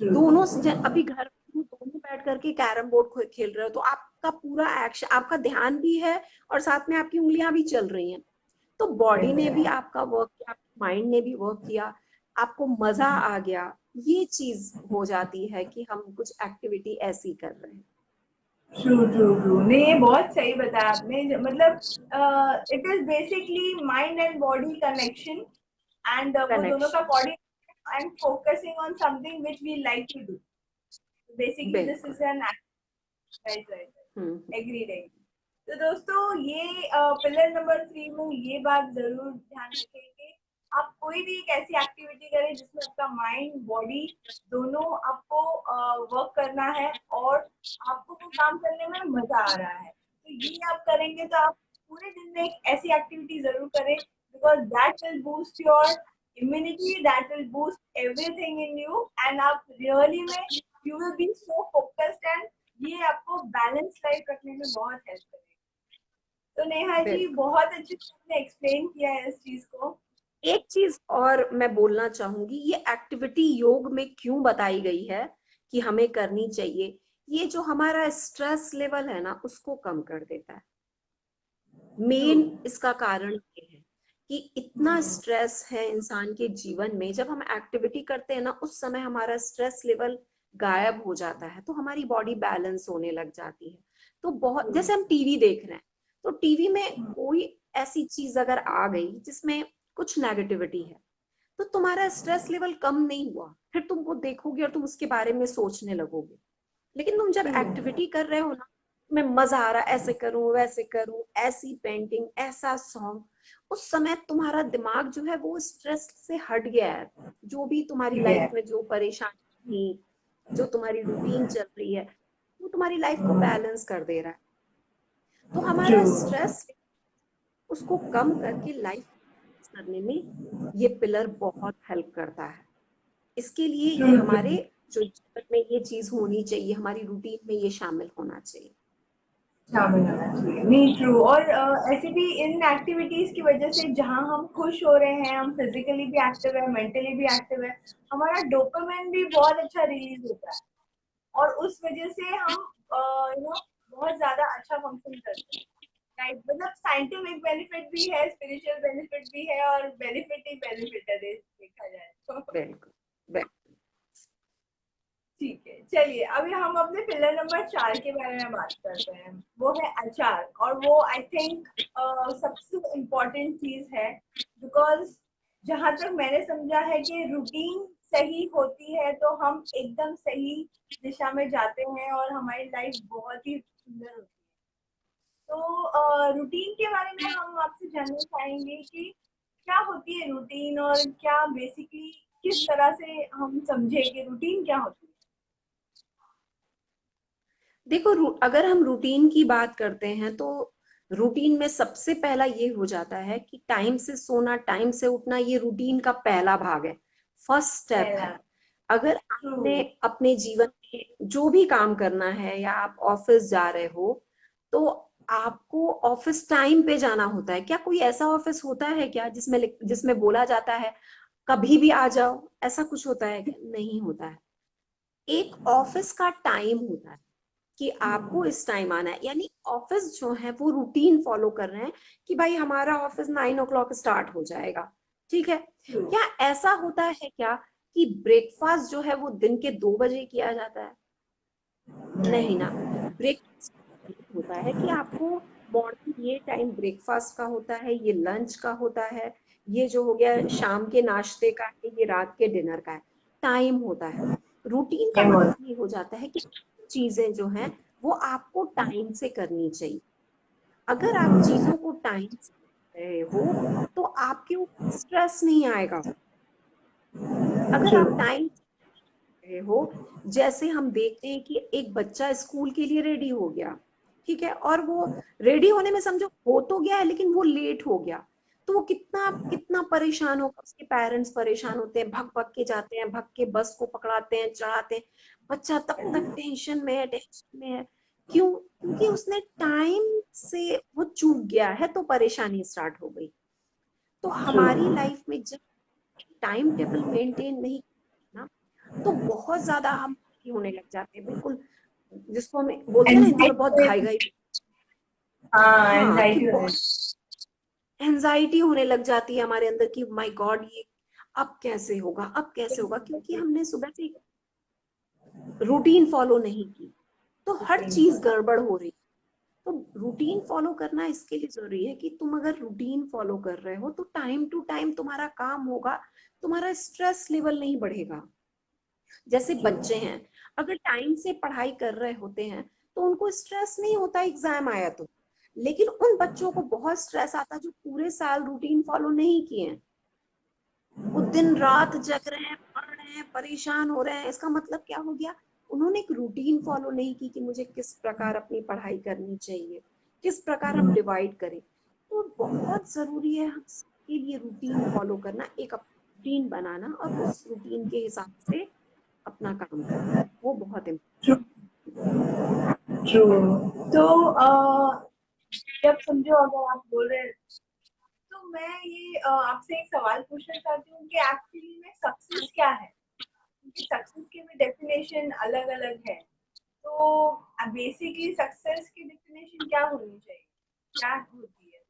दोनों अभी घर में दोनों बैठ करके कैरम बोर्ड खेल रहे हो, तो आपका पूरा एक्शन, आपका ध्यान भी है और साथ में आपकी उंगलियां भी चल रही हैं, तो बॉडी ने भी आपका वर्क किया, माइंड ने भी वर्क किया, आपको मजा आ गया। ये चीज हो जाती है कि हम कुछ एक्टिविटी ऐसी कर रहे हैं। ट्रू ट्रू ट्रू, नहीं ये बहुत सही बताया आपने। मतलब it is basically mind and body connection, and वो दोनों का connection, body and focusing on something which we like to do, basically this बिल्कुल। Is an right right. Hmm. Agreed agreed. तो दोस्तों ये पिलर नंबर 3 में ये बात जरूर ध्यान रखें कि आप कोई भी एक ऐसी एक्टिविटी करें जिसमें आपका माइंड बॉडी दोनों आपको वर्क करना है और आपको वो काम करने में मजा आ रहा है। तो ये आप करेंगे तो आप पूरे दिन में एक ऐसी एक्टिविटी जरूर करें, because that will boost your immunity, that will boost everything in you, and आप रियली में you will be so focused, and ये आपको बैलेंस लाइफ रखने में बहुत हेल्प करेगा। तो नेहा जी बिल्कुल। बहुत अच्छे से आपने एक्सप्लेन किया है इस चीज को। एक चीज और मैं बोलना चाहूंगी, ये एक्टिविटी योग में क्यों बताई गई है कि हमें करनी चाहिए, ये जो हमारा स्ट्रेस लेवल है ना उसको कम कर देता है। ट्रू। मेन इसका कारण ये है कि इतना स्ट्रेस है इंसान के जीवन में, जब हम एक्टिविटी करते हैं ना उस समय हमारा स्ट्रेस लेवल गायब हो जाता है, तो हमारी बॉडी बैलेंस होने लग जाती है। तो बहुत, जैसे हम टीवी देख रहे हैं, तो टीवी में कोई ऐसी चीज अगर आ गई जिसमें कुछ नेगेटिविटी है, तो तुम्हारा स्ट्रेस लेवल कम नहीं हुआ, फिर तुम वो देखोगे और तुम उसके बारे में सोचने लगोगे। लेकिन तुम जब एक्टिविटी कर रहे हो ना, तुम्हें मजा आ रहा है, ऐसे करूं वैसे करूं, ऐसी पेंटिंग, ऐसा सॉन्ग, उस समय तुम्हारा दिमाग जो है वो स्ट्रेस से हट गया है। जो भी तुम्हारी लाइफ में जो परेशानी थी, जो तुम्हारी रूटीन चल रही है, वो तुम्हारी लाइफ को बैलेंस कर दे रहा है। तो हमारा ट्रू। स्ट्रेस उसको कम करके लाइफ करने में ये पिलर बहुत हेल्प करता है। इसके लिए ट्रू ये ट्रू। हमारे जो जीवन में ये चीज होनी चाहिए, हमारी रूटीन में ये शामिल होना चाहिए। शामिल होना चाहिए, नहीं ट्रू। और ऐसे भी इन एक्टिविटीज की वजह से जहाँ हम खुश हो रहे हैं, हम फिजिकली भी एक्टिव है, मेंटली भी एक्टिव है, हमारा डोपामिन भी बहुत अच्छा रिलीज होता है, और उस वजह से हम बहुत ज्यादा अच्छा फंक्शन करते हैं। राइट, मतलब साइंटिफिक बेनिफिट भी है, स्पिरिचुअल बेनिफिट भी है, और बेनिफिट ही बेनिफिट है देखा जाए तो। बिल्कुल बिल्कुल। ठीक है, चलिए अभी हम अपने पिलर नंबर 4 के बारे में बात करते हैं। वो है आचार, और वो आई थिंक सबसे इम्पोर्टेंट चीज है, बिकॉज जहां तक मैंने समझा है कि रूटीन सही होती है तो हम एकदम सही दिशा में जाते हैं और हमारी लाइफ बहुत ही सुंदर होती है। तो रूटीन के बारे में हम आपसे जानना चाहेंगे कि क्या होती है रूटीन, और क्या बेसिकली किस तरह से हम समझे कि रूटीन क्या होती है। देखो, अगर हम रूटीन की बात करते हैं तो रूटीन में सबसे पहला ये हो जाता है कि टाइम से सोना, टाइम से उठना, ये रूटीन का पहला भाग है, फर्स्ट स्टेप पहला। है। अगर ट्रू। आपने अपने जीवन में जो भी काम करना है या आप ऑफिस जा रहे हो, तो आपको ऑफिस टाइम पे जाना होता है। क्या कोई ऐसा ऑफिस होता है क्या जिसमें जिसमें बोला जाता है कभी भी आ जाओ? ऐसा कुछ होता है क्या? नहीं होता है। एक ऑफिस का टाइम होता है कि आपको इस टाइम आना है, यानी ऑफिस जो है वो रूटीन फॉलो कर रहे हैं कि भाई हमारा ऑफिस 9 o'clock स्टार्ट हो जाएगा, ठीक है। ट्रू। क्या ऐसा होता है क्या कि ब्रेकफास्ट जो है वो दिन के 2 बजे किया जाता है? नहीं ना। ब्रेकफास्ट होता है कि आपको मॉर्निंग ये टाइम ब्रेकफास्ट का होता है, ये लंच का होता है, ये जो हो गया शाम के नाश्ते का है, ये रात के डिनर का है, टाइम होता है। रूटीन का मतलब ये हो जाता है कि चीजें जो हैं वो आपको टाइम से करनी चाहिए। अगर आप चीजों को टाइम से कर रहे हो तो आपके ऊपर स्ट्रेस नहीं आएगा। अगर ट्रू। आप टाइम रहे हो, जैसे हम देखते हैं कि एक बच्चा स्कूल के लिए रेडी हो गया, ठीक है, और वो रेडी होने में समझो हो तो गया है लेकिन वो लेट हो गया, तो वो कितना कितना परेशान होगा, उसके पेरेंट्स परेशान होते हैं, भग भग के जाते हैं, भग के बस को पकड़ाते हैं, चढ़ाते हैं। बच्चा तब तक टेंशन में है, टेंशन में है। क्यों? क्योंकि उसने टाइम से वो चूक गया है, तो परेशानी स्टार्ट हो गई। तो हमारी लाइफ में जब टाइम टेबल मेंटेन नहीं ना, तो बहुत ज्यादा हम होने लग जाते हैं, बिल्कुल जिसको हमें बोलते हैं ना इंसान बहुत घाई घाई, हाँ कि बहुत एंजाइटी होने लग जाती है हमारे अंदर कि माय गॉड ये अब कैसे होगा, अब कैसे होगा, क्योंकि हमने सुबह से रूटीन फॉलो नहीं की, तो हर चीज गड़बड़ हो रही। तो रूटीन फॉलो करना इसके लिए जरूरी है कि तुम अगर रूटीन फॉलो कर रहे हो तो टाइम टू टाइम तुम्हारा काम होगा, तुम्हारा स्ट्रेस लेवल नहीं बढ़ेगा। जैसे बच्चे हैं, अगर टाइम से पढ़ाई कर रहे होते हैं तो उनको स्ट्रेस नहीं होता एग्जाम आया तो, लेकिन उन बच्चों को बहुत स्ट्रेस आता जो पूरे साल रूटीन फॉलो नहीं किए हैं। वो दिन रात जग रहे हैं, पढ़ रहे हैं, परेशान हो रहे हैं। इसका मतलब क्या हो गया, उन्होंने एक रूटीन फॉलो नहीं की कि मुझे किस प्रकार अपनी पढ़ाई करनी चाहिए, किस प्रकार हम डिवाइड करें। तो बहुत जरूरी है हम सबके लिए रूटीन फॉलो करना, एक रूटीन बनाना और उस रूटीन के हिसाब से अपना काम करना, वो बहुत ट्रू। तो जब समझो अगर आप बोल रहे हैं, तो मैं ये आपसे एक सवाल पूछना चाहती हूँ कि एक्चुअली में सक्सेस क्या है, क्योंकि सक्सेस की भी डेफिनेशन अलग अलग है। तो बेसिकली सक्सेस की डेफिनेशन क्या होनी चाहिए, क्या होती है?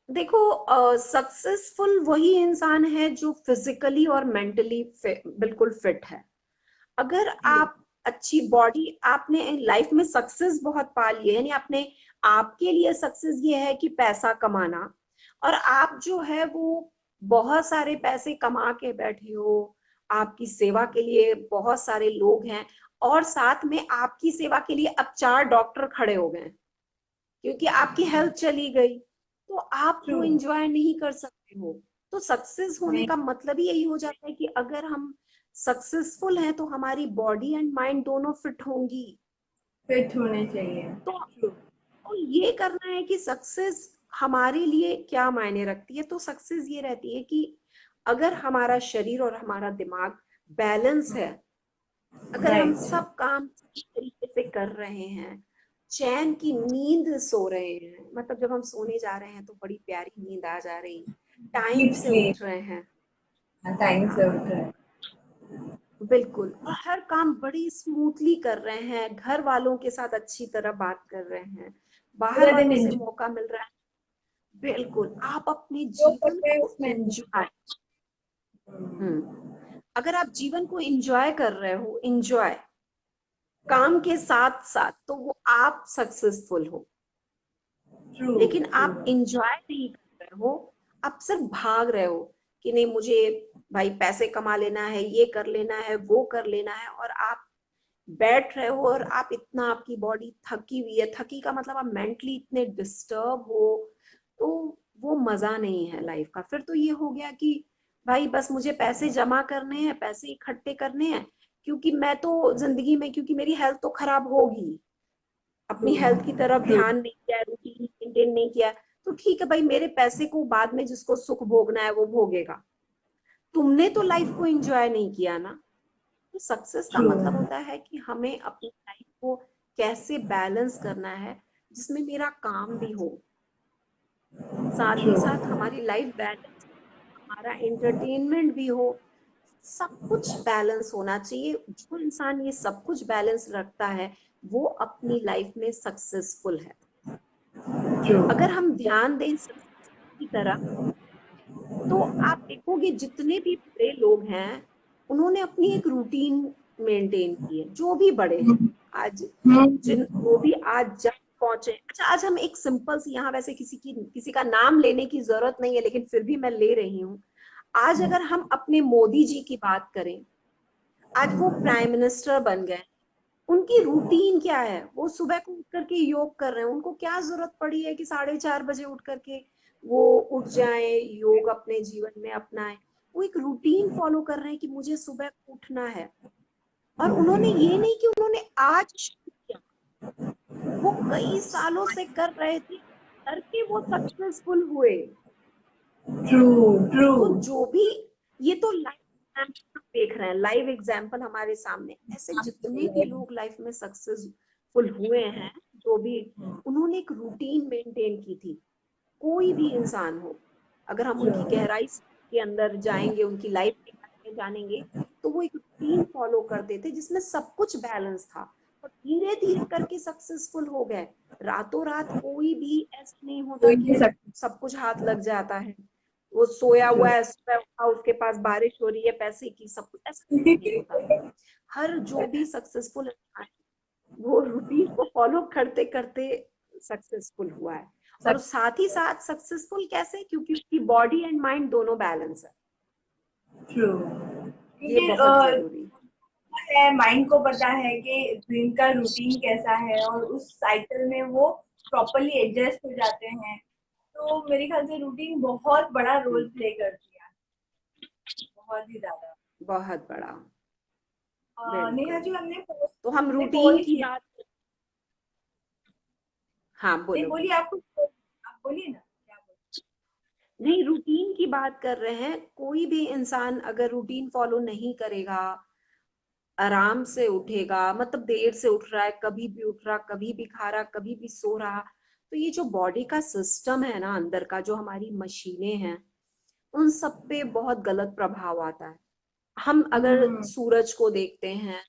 देखो, सक्सेसफुल वही इंसान है जो फिजिकली और मेंटली बिल्कुल फिट है। अगर आप अच्छी बॉडी, आपने लाइफ में सक्सेस बहुत पा ली है, यानी आपने, आपके लिए सक्सेस ये है कि पैसा कमाना, और आप जो है वो बहुत सारे पैसे कमा के बैठे हो, आपकी सेवा के लिए बहुत सारे लोग हैं, और साथ में आपकी सेवा के लिए अब 4 डॉक्टर खड़े हो गए क्योंकि आपकी हेल्थ चली गई, तो आप वो एंजॉय नहीं कर सकते हो। तो सक्सेस होने का मतलब ही यही हो जाता है कि अगर हम सक्सेसफुल हैं तो हमारी बॉडी एंड माइंड दोनों फिट होंगी, फिट होने चाहिए। तो ये करना है कि सक्सेस हमारे लिए क्या मायने रखती है। तो सक्सेस ये रहती है कि अगर हमारा शरीर और हमारा दिमाग बैलेंस है, अगर हम सब काम सही तरीके से कर रहे हैं, चैन की नींद सो रहे हैं, मतलब जब हम सोने जा रहे हैं तो बड़ी प्यारी नींद आ जा रही, टाइम से उठ रहे हैं, टाइम से उठ रहे हैं, बिल्कुल, और हर काम बड़ी स्मूथली कर रहे हैं, घर वालों के साथ अच्छी तरह बात कर रहे हैं, बाहर वालों से मौका मिल रहा है, बिल्कुल आप अपने जीवन को एंजॉय, अगर आप जीवन को एंजॉय कर रहे हो, एंजॉय काम के साथ साथ, तो वो आप सक्सेसफुल हो। लेकिन आप एंजॉय नहीं कर रहे हो, आप सिर्फ भाग रहे हो कि नहीं मुझे भाई पैसे कमा लेना है, ये कर लेना है, वो कर लेना है, और आप बैठ रहे हो और आप इतना, आपकी बॉडी थकी हुई है, थकी का मतलब आप मेंटली इतने डिस्टर्ब हो, तो वो मजा नहीं है लाइफ का। फिर तो ये हो गया कि भाई बस मुझे पैसे जमा करने हैं, पैसे इकट्ठे करने हैं, क्योंकि मैं तो जिंदगी में, क्योंकि मेरी हेल्थ तो खराब होगी, अपनी हेल्थ की तरफ ध्यान नहीं किया, रूटीन मेंटेन नहीं किया, तो ठीक है भाई मेरे पैसे को बाद में जिसको सुख भोगना है वो भोगेगा, तुमने तो लाइफ को एंजॉय नहीं किया ना। तो सक्सेस का मतलब होता है कि हमें अपनी लाइफ को कैसे बैलेंस करना है, जिसमें मेरा काम भी हो, साथ ही साथ हमारी लाइफ बैलेंस, हमारा एंटरटेनमेंट भी हो, सब कुछ बैलेंस होना चाहिए। जो इंसान ये सब कुछ बैलेंस रखता है वो अपनी लाइफ में सक्सेसफुल है। अगर हम ध्यान दें सक्सेस की तरफ, तो आप देखोगे जितने भी बड़े लोग हैं उन्होंने अपनी एक रूटीन मेंटेन की है, जो भी बड़े हैं आज, जिन वो भी आज जब पहुंचे। अच्छा, आज हम एक सिंपल सी, यहाँ वैसे किसी का नाम लेने की जरूरत नहीं है, लेकिन फिर भी मैं ले रही हूँ। आज अगर हम अपने मोदी जी की बात करें, आज वो प्राइम मिनिस्टर बन गए, उनकी रूटीन क्या है, वो सुबह को उठ करके योग कर रहे हैं, उनको क्या जरूरत पड़ी है कि 4:30 बजे उठ करके वो उठ जाए, योग अपने जीवन में अपनाए। वो एक रूटीन फॉलो कर रहे हैं कि मुझे सुबह उठना है, और उन्होंने ये नहीं कि उन्होंने आज शुरू किया, वो कई सालों से कर रहे थे, करके वो सक्सेसफुल हुए। तो जो भी, ये तो लाइव एग्जाम्पल देख रहे हैं, लाइव एग्जाम्पल हमारे सामने, ऐसे जितने भी लोग लाइफ में सक्सेसफुल हुए हैं, जो भी, उन्होंने एक रूटीन मेंटेन की थी। कोई भी इंसान हो, अगर हम उनकी गहराई के अंदर जाएंगे, उनकी लाइफ के बारे में जानेंगे, तो वो एक रूटीन फॉलो करते थे जिसमें सब कुछ बैलेंस था, और धीरे धीरे करके सक्सेसफुल हो गए। रातों रात कोई भी ऐसा नहीं होता कि सब कुछ हाथ लग जाता है। वो सोया हुआ है, सुबह उठा, उसके पास बारिश हो रही है पैसे की, सब कुछ ऐसा नहीं होता। हर जो भी सक्सेसफुल इंसान वो रूटीन को फॉलो करते करते सक्सेसफुल हुआ है। और साथ ही साथ सक्सेसफुल कैसे, क्योंकि उसकी बॉडी एंड माइंड दोनों बैलेंस है। ट्रू। ये बहुत जरूरी है, माइंड को पता है कि दिन का रूटीन कैसा है और उस साइकिल में वो प्रॉपरली एडजस्ट हो जाते हैं। तो मेरे ख्याल से रूटीन बहुत बड़ा रोल प्ले करती है, बहुत ही ज्यादा। बहुत बड़ा। नेहा जी, हमने तो हम रूटीन पोल की किया। बात, हाँ नहीं, बोलो। बोलिए, आप बोलिए ना, क्या बोलिए। नहीं, रूटीन की बात कर रहे हैं। कोई भी इंसान अगर रूटीन फॉलो नहीं करेगा, आराम से उठेगा, मतलब देर से उठ रहा है, कभी भी उठ रहा, कभी भी खा रहा, कभी भी सो रहा, तो ये जो बॉडी का सिस्टम है ना अंदर का, जो हमारी मशीनें हैं, उन सब पे बहुत गलत प्रभाव आता है। हम अगर सूरज को देखते हैं,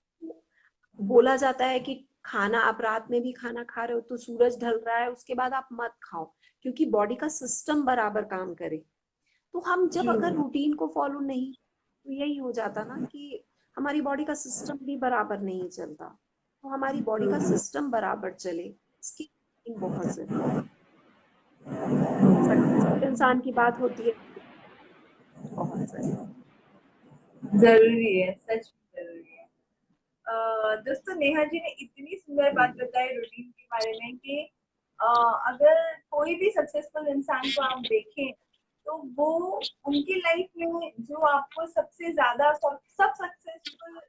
बोला जाता है कि खाना, आप रात में भी खाना खा रहे हो तो सूरज ढल रहा है, उसके बाद आप मत खाओ, क्योंकि बॉडी का सिस्टम बराबर काम करे। तो हम जब अगर रूटीन को फॉलो नहीं, तो यही हो जाता ना कि हमारी बॉडी का सिस्टम भी बराबर नहीं चलता। तो हमारी बॉडी का सिस्टम बराबर चले, इसकी बहुत जरूरी है। सक्सेसफुल इंसान की बात होती है, बहुत जरूरी है, सच में जरूरी है। दोस्तों, नेहा जी ने इतनी सुंदर बात बताई रूटीन के बारे में कि अगर कोई भी सक्सेसफुल इंसान को आप देखें, तो वो उनकी लाइफ में जो आपको सबसे ज्यादा सब सक्सेसफुल,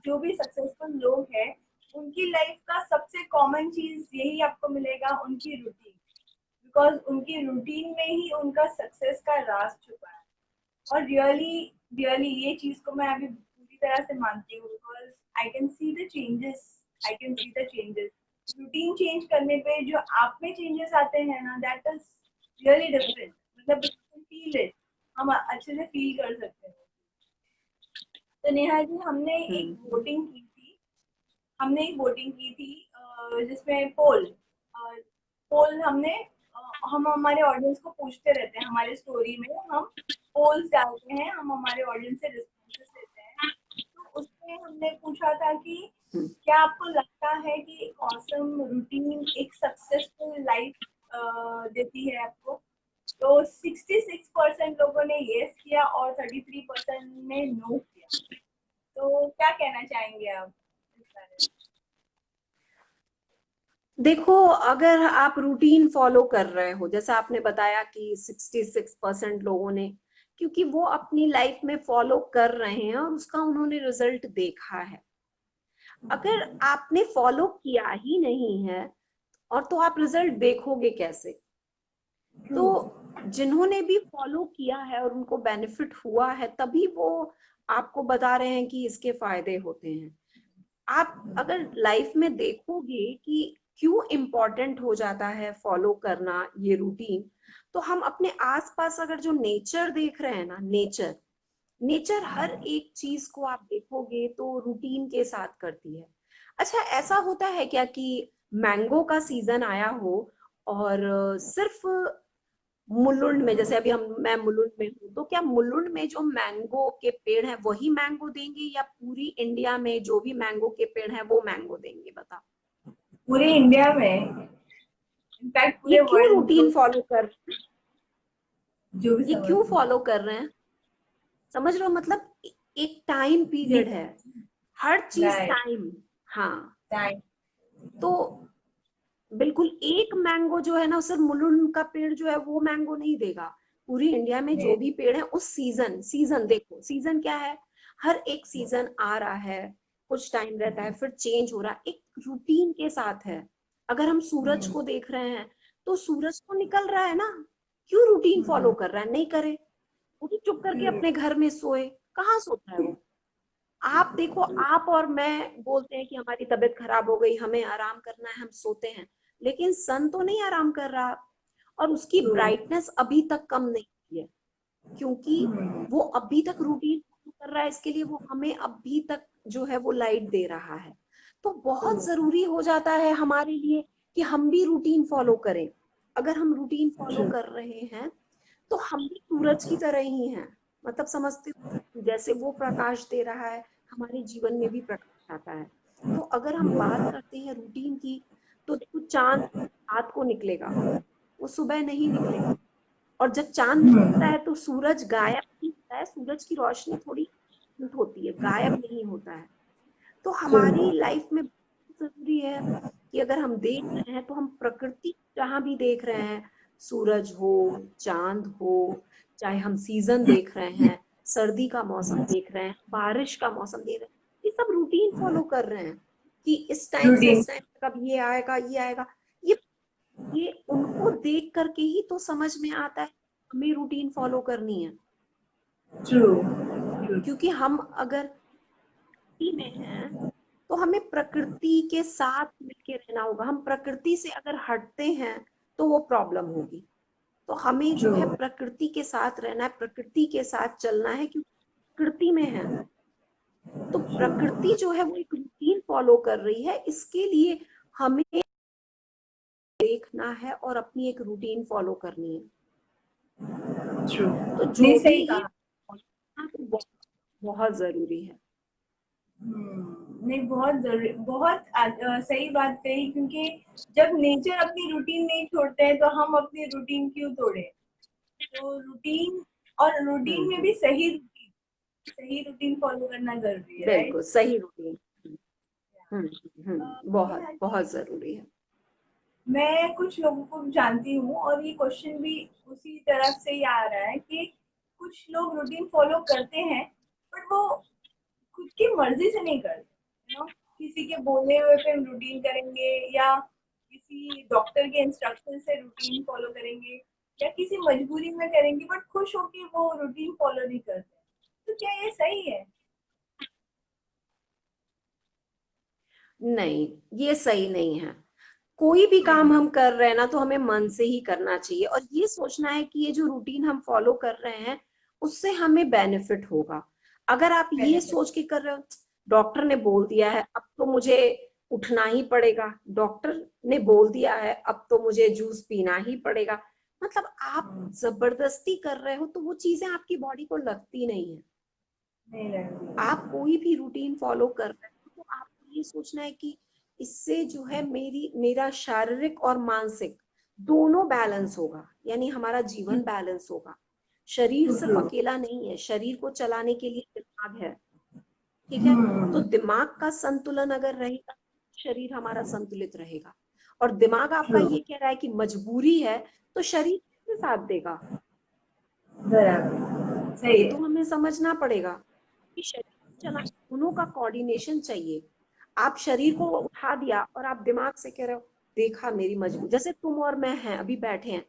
जो भी सक्सेसफुल लोग हैं, उनकी लाइफ का सबसे कॉमन चीज यही आपको मिलेगा, उनकी रूटीन। बिकॉज उनकी रूटीन में ही उनका सक्सेस का राज छुपा है। और रियली रियली ये चीज को मैं अभी पूरी तरह से मानती हूँ, because I can see the changes. Routine change करने पे जो आप में चेंजेस आते हैं ना, दैट इज रियली डिफरेंट। मतलब फील इट, हम अच्छे से फील कर सकते हैं। तो नेहा जी, हमने एक वोटिंग की थी, जिसमें हम हमारे ऑडियंस को पूछते रहते हैं, हमारे स्टोरी में हम पोल्स डालते हैं, हम हमारे ऑडियंस से रिस्पॉन्सेस लेते हैं। तो उसमें हमने पूछा था कि क्या आपको लगता है कि एक ऑसम रूटीन एक सक्सेसफुल लाइफ देती है आपको? तो 66% लोगों ने यस किया और 33% ने नो किया। तो क्या कहना चाहेंगे आप इस बारे में? देखो, अगर आप रूटीन फॉलो कर रहे हो, जैसा आपने बताया कि 66% लोगों ने, क्योंकि वो अपनी लाइफ में फॉलो कर रहे हैं और उसका उन्होंने रिजल्ट देखा है। अगर आपने फॉलो किया ही नहीं है, और तो आप रिजल्ट देखोगे कैसे? तो जिन्होंने भी फॉलो किया है और उनको बेनिफिट हुआ है, तभी वो आपको बता रहे हैं कि इसके फायदे होते हैं। आप अगर लाइफ में देखोगे कि क्यों इम्पोर्टेंट हो जाता है फॉलो करना ये रूटीन, तो हम अपने आसपास अगर जो नेचर देख रहे हैं ना, नेचर हर एक चीज को आप देखोगे तो रूटीन के साथ करती है। अच्छा, ऐसा होता है क्या कि मैंगो का सीजन आया हो और सिर्फ मुलुंड में, जैसे अभी मैं मुलुंड में हूँ, तो क्या मुलुंड में जो मैंगो के पेड़ हैं वही मैंगो देंगे, या पूरी इंडिया में जो भी मैंगो के पेड़ हैं वो मैंगो देंगे? बता। पूरे इंडिया में, इनफैक्ट ये पूरे क्यों वर्ल्ड, रूटीन फॉलो कर जो भी ये समझ क्यों लो। फॉलो कर रहे हैं? समझ लो, मतलब एक टाइम पीरियड है, हर चीज राइट, टाइम। हाँ, टाइम। तो बिल्कुल एक मैंगो जो है ना, सिर्फ मुलुंड का पेड़ जो है वो मैंगो नहीं देगा। पूरी इंडिया में जो भी पेड़ है, उस सीजन देखो, सीजन क्या है, हर एक सीजन आ रहा है, कुछ टाइम रहता है, फिर चेंज हो रहा है, एक रूटीन के साथ है। अगर हम सूरज को देख रहे हैं, तो सूरज तो निकल रहा है ना, क्यों रूटीन फॉलो कर रहा है? नहीं करे, वो तो चुप करके अपने घर में सोए। कहाँ सोता है वो? आप देखो, आप और मैं बोलते हैं कि हमारी तबीयत खराब हो गई, हमें आराम करना है, हम सोते हैं, लेकिन सन तो नहीं आराम कर रहा। और उसकी ब्राइटनेस अभी तक कम नहीं हुई है, क्योंकि वो अभी तक रूटीन कर रहा है, इसके लिए वो हमें अभी तक जो है वो लाइट दे रहा है। तो बहुत जरूरी हो जाता है हमारे लिए कि हम भी रूटीन फॉलो करें। अगर हम रूटीन फॉलो कर रहे हैं तो हम भी सूरज की तरह ही हैं, मतलब समझते हो, जैसे वो प्रकाश दे रहा है हमारे जीवन में भी प्रकाश आता है। तो अगर हम बात करते हैं रूटीन की, तो देखो चांद रात को निकलेगा, वो सुबह नहीं निकलेगा। और जब चांद निकलता है तो सूरज गायब नहीं होता है, सूरज की रोशनी थोड़ी होती है, गायब नहीं होता है। तो हमारी लाइफ में जरूरी है कि अगर हम देख रहे हैं तो हम प्रकृति जहां भी देख रहे हैं, सूरज हो, चांद हो, चाहे हम सीजन देख रहे हैं, सर्दी का मौसम देख रहे हैं, बारिश का मौसम देख रहे हैं, ये सब रूटीन फॉलो कर रहे हैं कि इस टाइम से इस टाइम तक अब ये आएगा ये आएगा। ये उनको देख करके ही तो समझ में आता है हमें रूटीन फॉलो करनी है। क्योंकि हम अगर में हैं तो हमें प्रकृति के साथ मिलके रहना होगा। हम प्रकृति से अगर हटते हैं तो वो प्रॉब्लम होगी। तो हमें जो है प्रकृति के साथ रहना है, प्रकृति के साथ चलना है, क्योंकि प्रकृति में है। तो प्रकृति जो है वो एक रूटीन फॉलो कर रही है, इसके लिए हमें देखना है और अपनी एक रूटीन फॉलो करनी है। तो जो नहीं, भी सही ये कहा। बहुत जरूरी है। नहीं, बहुत जरूरी, बहुत सही बात कही, क्योंकि जब नेचर अपनी रूटीन नहीं छोड़ते हैं तो हम अपनी रूटीन क्यों तोड़े। तो रूटीन, और रूटीन में भी सही रूटीन फॉलो करना जरूरी है, राइट। बिल्कुल सही रूटीन। बहुत नेहा बहुत जी, जरूरी है। मैं कुछ लोगों को जानती हूँ और ये क्वेश्चन भी उसी तरफ से ही आ रहा है कि कुछ लोग रूटीन फॉलो करते हैं बट वो खुद की मर्जी से नहीं करते, किसी के बोले हुए पे रूटीन करेंगे, या किसी डॉक्टर के इंस्ट्रक्शन से रूटीन फॉलो करेंगे, या किसी मजबूरी में करेंगे, बट खुश होके वो रूटीन फॉलो नहीं करते। तो क्या ये सही है? नहीं, ये सही नहीं है। कोई भी काम हम कर रहे हैं ना तो हमें मन से ही करना चाहिए, और ये सोचना है कि ये जो रूटीन हम फॉलो कर रहे हैं उससे हमें बेनिफिट होगा। अगर आप ये बेनिफिट। सोच के कर रहे हो डॉक्टर ने बोल दिया है अब तो मुझे उठना ही पड़ेगा, डॉक्टर ने बोल दिया है अब तो मुझे जूस पीना ही पड़ेगा, मतलब आप जबरदस्ती कर रहे हो, तो वो चीजें आपकी बॉडी को लगती नहीं है। नहीं लगती। आप कोई भी रूटीन फॉलो कर रहे हो तो आपको ये सोचना है कि इससे जो है मेरा शारीरिक और मानसिक दोनों बैलेंस होगा, यानी हमारा जीवन बैलेंस होगा। शरीर सिर्फ अकेला नहीं है, शरीर को चलाने के लिए दिमाग है, ठीक है। तो दिमाग का संतुलन अगर रहेगा, शरीर हमारा संतुलित रहेगा। और दिमाग आपका ये कह रहा है कि मजबूरी है, तो शरीर कैसे साथ देगा। बराबर, सही ये है। तो हमें समझना पड़ेगा कि शरीर चलाने दोनों का कोऑर्डिनेशन चाहिए। आप शरीर को उठा दिया और आप दिमाग से कह रहे हो देखा मेरी मजबूरी, जैसे तुम और मैं हैं अभी बैठे हैं,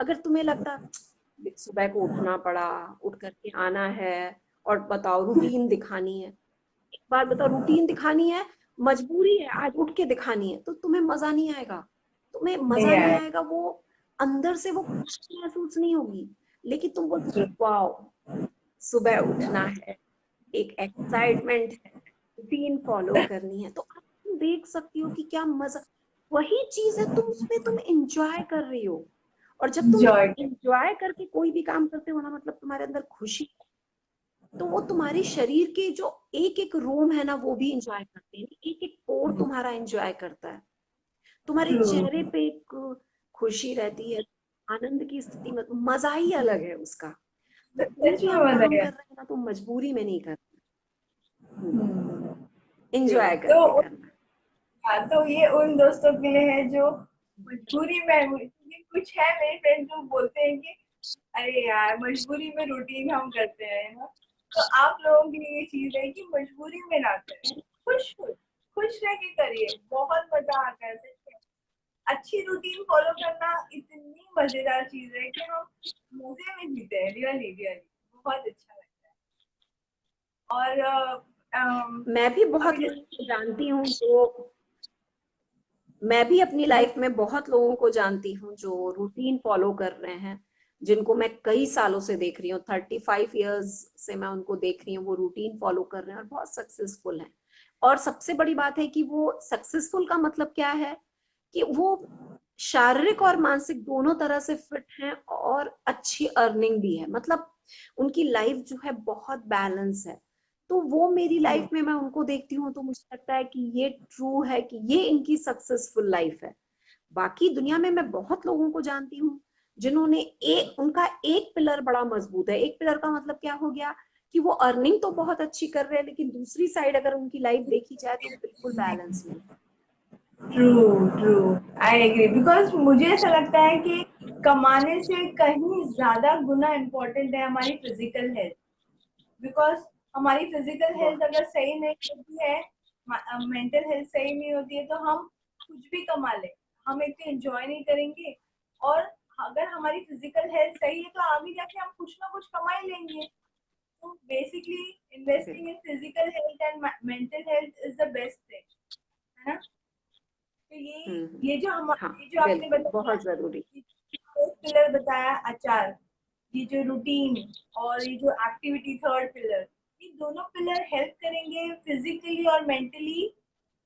अगर तुम्हें लगता सुबह को उठना पड़ा, उठ करके आना है और बताओ रूटीन दिखानी है, एक बार बताओ रूटीन दिखानी है, मजबूरी है आज उठ के दिखानी है, तो तुम्हें मजा नहीं आएगा। तुम्हें नहीं मजा नहीं आया। आएगा, वो अंदर से वो खुशी महसूस नहीं होगी। लेकिन तुम बोलते वाओ सुबह उठना है, एक एक्साइटमेंट है, रूटीन फॉलो करनी है, तो आप तुम देख सकती हो कि क्या मजा, वही चीज है तुम उसमें तुम एंजॉय कर रही हो। और जब तुम इंजॉय। एंजॉय करके कोई भी काम करते हो ना, मतलब तुम्हारे अंदर खुशी, तो वो तुम्हारे शरीर के जो एक एक रोम है ना वो भी एंजॉय करते हैं, एक एक पोर तुम्हारा एंजॉय करता है, तुम्हारे चेहरे पे एक खुशी रहती है, आनंद की स्थिति में, मजा ही अलग है उसका। तो कोई सच भी में हम मजा काम आया। कर रहे हैं ना तो मजबूरी में नहीं करते, True. एंजॉय करके करना। हाँ, तो ये उन दोस्तों के लिए है जो मजबूरी में, क्योंकि कुछ है मेरे फ्रेंड जो बोलते हैं कि अरे यार मजबूरी में रूटीन हम करते हैं ना। तो आप लोगों के लिए ये चीज है कि मजबूरी में ना करें, खुश खुश खुश रह के करिए, बहुत मजा आता है सच में। अच्छी रूटीन फॉलो करना इतनी मजेदार चीज है कि हम मजे में जीते हैं, रियली रियली बहुत अच्छा लगता है। और मैं भी बहुत अभी लोगों को जानती हूँ जो मैं भी अपनी लाइफ में बहुत लोगों को जानती हूँ जो रूटीन फॉलो कर रहे हैं, जिनको मैं कई सालों से देख रही हूँ, 35 ईयर्स से मैं उनको देख रही हूँ, वो रूटीन फॉलो कर रहे हैं और बहुत सक्सेसफुल हैं। और सबसे बड़ी बात है कि वो सक्सेसफुल का मतलब क्या है कि वो शारीरिक और मानसिक दोनों तरह से फिट हैं और अच्छी अर्निंग भी है। मतलब उनकी लाइफ जो है बहुत बैलेंस है। तो वो मेरी लाइफ में मैं उनको देखती हूँ तो मुझे लगता है कि ये ट्रू है कि ये इनकी सक्सेसफुल लाइफ है। बाकी दुनिया में मैं बहुत लोगों को जानती हूँ जिन्होंने उनका एक पिलर बड़ा मजबूत है। एक पिलर का मतलब क्या हो गया कि वो अर्निंग तो बहुत अच्छी कर रहे हैं, लेकिन दूसरी साइड अगर उनकी लाइफ देखी जाए तो बिल्कुल बैलेंस नहीं। True true, I agree, because मुझे ऐसा लगता है कि कमाने से कहीं ज्यादा गुना इम्पोर्टेंट है हमारी फिजिकल हेल्थ। बिकॉज हमारी फिजिकल हेल्थ बहुत अगर सही नहीं होती है, मेंटल हेल्थ सही नहीं होती है, तो हम कुछ भी कमा ले, हम एक तो एंजॉय नहीं करेंगे। और अगर हमारी फिजिकल हेल्थ सही है तो आगे जाके हम कुछ ना कुछ कमा ही लेंगे। तो basically investing in physical health and mental health is the best thing, है ना? तो ये जो हम हाँ, ये जो आपने बिल्कुल बताया, बहुत जरूरी। पिलर बताया आचार, ये जो रूटीन और ये जो एक्टिविटी थर्ड पिलर, ये दोनों पिलर हेल्प करेंगे फिजिकली और मेंटली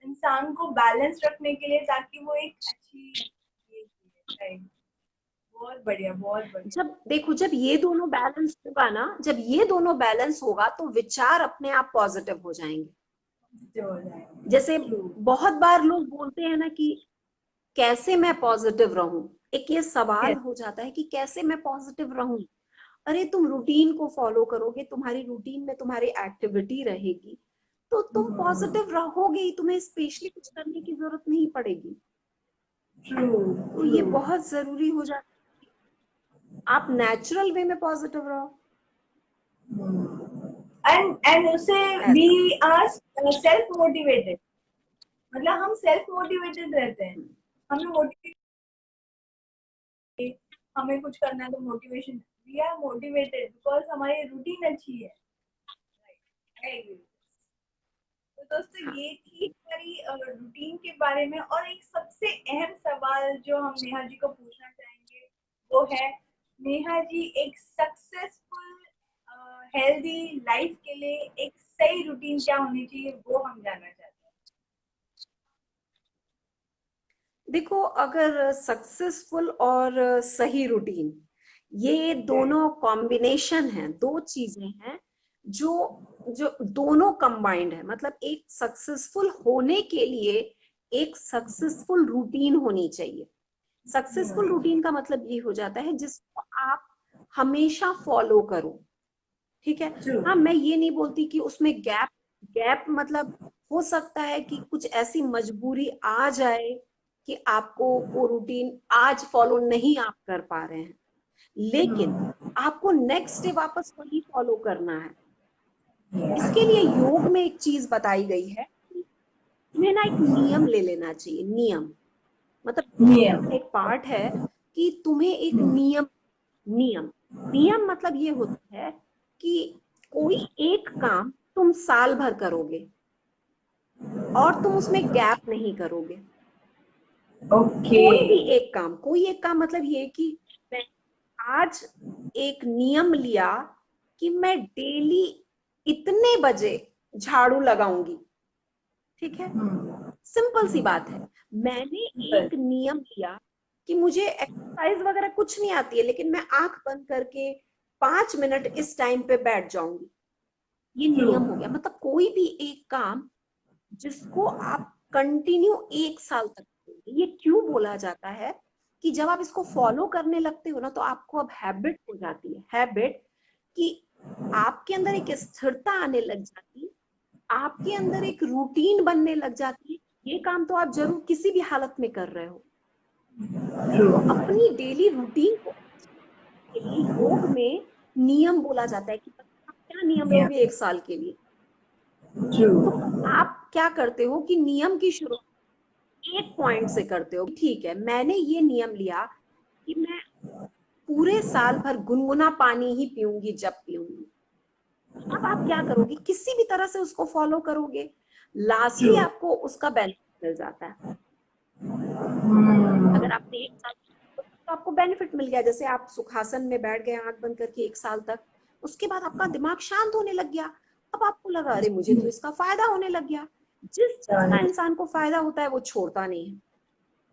इंसान को बैलेंस रखने के लिए, ताकि वो एक अच्छी ये जिए, right? बहुत बढ़िया, बहुत बढ़िया। जब देखो, जब ये दोनों बैलेंस होगा ना, जब ये दोनों बैलेंस होगा तो विचार अपने आप पॉजिटिव हो जाएंगे। जो हो जाएगा। जैसे ट्रू। बहुत बार लोग बोलते हैं ना कि कैसे मैं पॉजिटिव रहूं, एक ये सवाल हो जाता है कि कैसे मैं पॉजिटिव रहूं। अरे तुम रूटीन को फॉलो करोगे, तुम्हारी रूटीन में तुम्हारी एक्टिविटी रहेगी तो तुम पॉजिटिव रहोगे ही, तुम्हें स्पेशली कुछ करने की जरूरत नहीं पड़ेगी। ट्रू तो ये ट्रू। बहुत जरूरी हो जाता है, आप नेचुरल वे में पॉजिटिव रहो। एंड उससे वी ऐसा आर सेल्फ मोटिवेटेड, मतलब हम सेल्फ मोटिवेटेड रहते हैं। हमें मोटिवेट, हमें कुछ करना है तो motivation, we are motivated because हमारी रूटीन अच्छी है। राइट। तो दोस्तों, हाँ। ये थी हमारी रूटीन के बारे में। और एक सबसे अहम सवाल जो हम नेहा जी को पूछना चाहेंगे वो है, नेहा जी, एक सक्सेसफुल हेल्दी लाइफ के लिए एक सही रूटीन क्या होनी चाहिए, वो हम जानना चाहते हैं। देखो, अगर सक्सेसफुल और सही रूटीन, ये Right. दोनों कॉम्बिनेशन है, दो चीजें हैं जो जो दोनों कंबाइंड है। मतलब एक सक्सेसफुल होने के लिए एक सक्सेसफुल रूटीन होनी चाहिए। सक्सेसफुल रूटीन का मतलब ये हो जाता है जिसको आप हमेशा फॉलो करो। ठीक है। True. हाँ, मैं ये नहीं बोलती कि उसमें गैप गैप मतलब हो सकता है कि कुछ ऐसी मजबूरी आ जाए कि आपको वो रूटीन आज फॉलो नहीं आप कर पा रहे हैं, लेकिन आपको नेक्स्ट डे वापस वही फॉलो करना है। इसके लिए योग में एक चीज बताई गई है कि तुम्हें ना एक नियम ले लेना चाहिए। नियम नियम। मतलब एक पार्ट है कि तुम्हें एक नियम नियम नियम मतलब ये होता है कि कोई एक काम तुम साल भर करोगे और तुम उसमें गैप नहीं करोगे। ओके। कोई एक काम मतलब ये कि मैं आज एक नियम लिया कि मैं डेली इतने बजे झाड़ू लगाऊंगी। ठीक है, सिंपल सी बात है। मैंने एक नियम लिया कि मुझे एक्सरसाइज वगैरह कुछ नहीं आती है, लेकिन मैं आंख बंद करके 5 मिनट इस टाइम पे बैठ जाऊंगी। ये नियम हो गया। मतलब कोई भी एक काम जिसको आप कंटिन्यू 1 साल तक करोगे। ये क्यों बोला जाता है कि जब आप इसको फॉलो करने लगते हो ना तो आपको अब हैबिट हो जाती है। हैबिट कि आपके अंदर एक स्थिरता आने लग जाती है, आपके अंदर एक रूटीन बनने लग जाती है। ये काम तो आप जरूर किसी भी हालत में कर रहे हो। तो अपनी डेली रूटीन को के लिए योग में नियम बोला जाता है कि आप क्या नियम लोगे 1 साल के लिए। तो आप क्या करते हो कि नियम की शुरुआत एक पॉइंट से करते हो। ठीक है, मैंने ये नियम लिया कि मैं पूरे साल भर गुनगुना पानी ही पीऊंगी जब पीऊंगी। अब आप क्या करोगे, किसी भी तरह से उसको फॉलो करोगे, लास्टली आपको उसका बेनिफिट मिल जाता है। अगर आपने 1 साल तो आपको बेनिफिट मिल गया, जैसे आप सुखासन में बैठ गए आंख बंद करके 1 साल तक, उसके बाद आपका दिमाग शांत होने लग गया। अब आपको लगा अरे मुझे तो इसका फायदा होने लग गया। जिस चीज का इंसान को फायदा होता है वो छोड़ता नहीं है।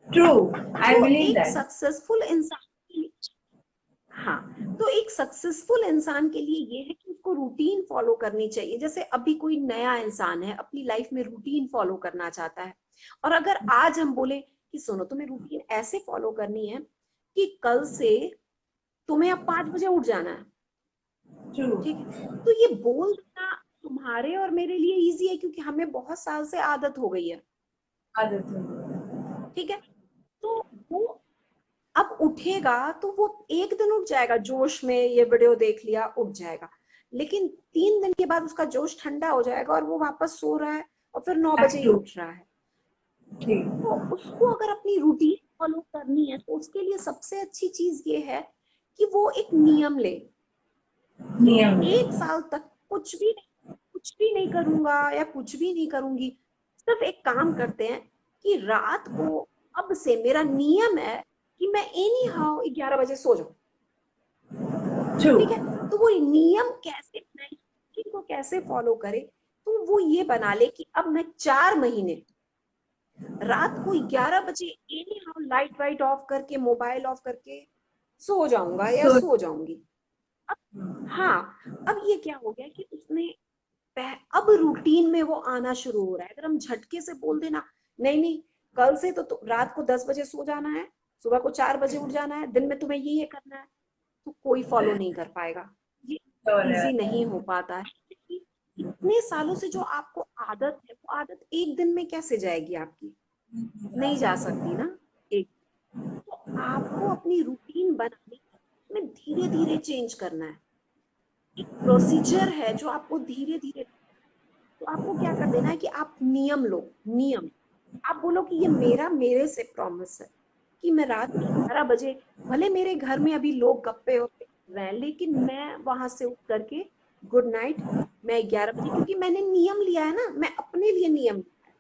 ट्रू, आई तो बिलीव एक दैट। सक्सेसफुल इंसान के लिए, हाँ, तो एक सक्सेसफुल इंसान के लिए ये है कि उसको रूटीन फॉलो करनी चाहिए। जैसे अभी कोई नया इंसान है, अपनी लाइफ में रूटीन फॉलो करना चाहता है, और अगर आज हम बोले कि सुनो तुम्हें रूटीन ऐसे फॉलो करनी है कि कल से तुम्हें अब 5 बजे उठ जाना है, ट्रू। ठीक है, तो ये बोल देना तुम्हारे और मेरे लिए इजी है, क्योंकि हमें बहुत साल से आदत हो गई है, आदत है। ठीक है। तो वो अब उठेगा तो वो एक दिन उठ जाएगा जोश में, ये वीडियो देख लिया उठ जाएगा, लेकिन 3 दिन के बाद उसका जोश ठंडा हो जाएगा और वो वापस सो रहा है और फिर 9 बजे ही उठ रहा है। ठीक। तो उसको अगर अपनी रूटीन फॉलो करनी है तो उसके लिए सबसे अच्छी चीज ये है कि वो एक नियम ले कि मैं नियम। 1 साल तक कुछ भी नहीं करूंगा या कुछ भी नहीं करूंगी। सिर्फ एक काम करते हैं कि रात को अब से मेरा नियम है कि मैं एनी हाउ 11 बजे सो जाऊं, ट्रू। ठीक है। तो वो नियम कैसे बनाए, को कैसे फॉलो करे, तो वो ये बना ले कि अब मैं 4 महीने रात को 11 बजे any how light white of करके मोबाइल ऑफ करके सो जाऊंगा या सो। सो जाऊंगी। अब हाँ, अब ये क्या हो गया कि उसने अब रूटीन में वो आना शुरू हो रहा है। अगर हम झटके से बोल देना नहीं नहीं कल से तो रात को 10 बजे सो जाना है, सुबह को 4 बजे उठ जाना है, दिन में तुम्हें ये करना है, तो कोई फॉलो नहीं कर पाएगा, ये इजी नहीं हो पाता है। क्योंकि इतने सालों से जो आपको आदत है वो आदत एक दिन में कैसे जाएगी आपकी, नहीं जा सकती ना। एक तो आपको अपनी रूटीन बनाने में धीरे धीरे चेंज करना है। एक प्रोसीजर है जो आपको धीरे धीरे, तो आपको क्या कर देना है कि आप नियम लो। नियम आप बोलो कि ये मेरे से प्रॉमिस है कि मैं रात में 11 बजे, भले मेरे घर में अभी लोग गप्पे वप्पे कर रहे हैं, लेकिन मैं वहां से उठ करके गुड नाइट, मैं 11 बजे, क्योंकि मैंने नियम लिया है ना, मैं अपने लिए नियम लिया है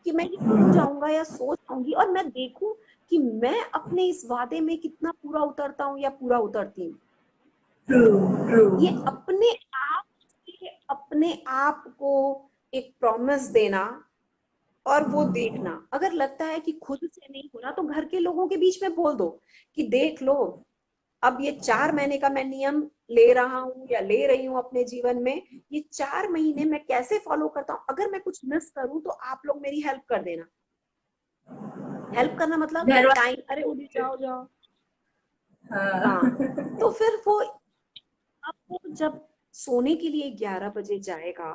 कि मैं ये सो जाऊंगा या सो जाऊंगी और मैं देखूं कि मैं अपने इस वादे में कितना पूरा उतरता हूँ या पूरा उतरती हूँ। ट्रू। ट्रू। ये अपने आप को एक प्रॉमिस देना और वो देखना। अगर लगता है कि खुद से नहीं हो रहा तो घर के लोगों के बीच में बोल दो कि देख लो, अब ये 4 महीने का मैं नियम ले रहा हूँ या ले रही हूँ अपने जीवन में, ये 4 महीने मैं कैसे फॉलो करता हूँ, अगर मैं कुछ मिस करूँ तो आप लोग मेरी हेल्प कर देना। हेल्प करना मतलब घर टाइम, अरे उठ जाओ जाओ। हाँ, हाँ। तो फिर वो अब वो जब सोने के लिए 11 बजे जाएगा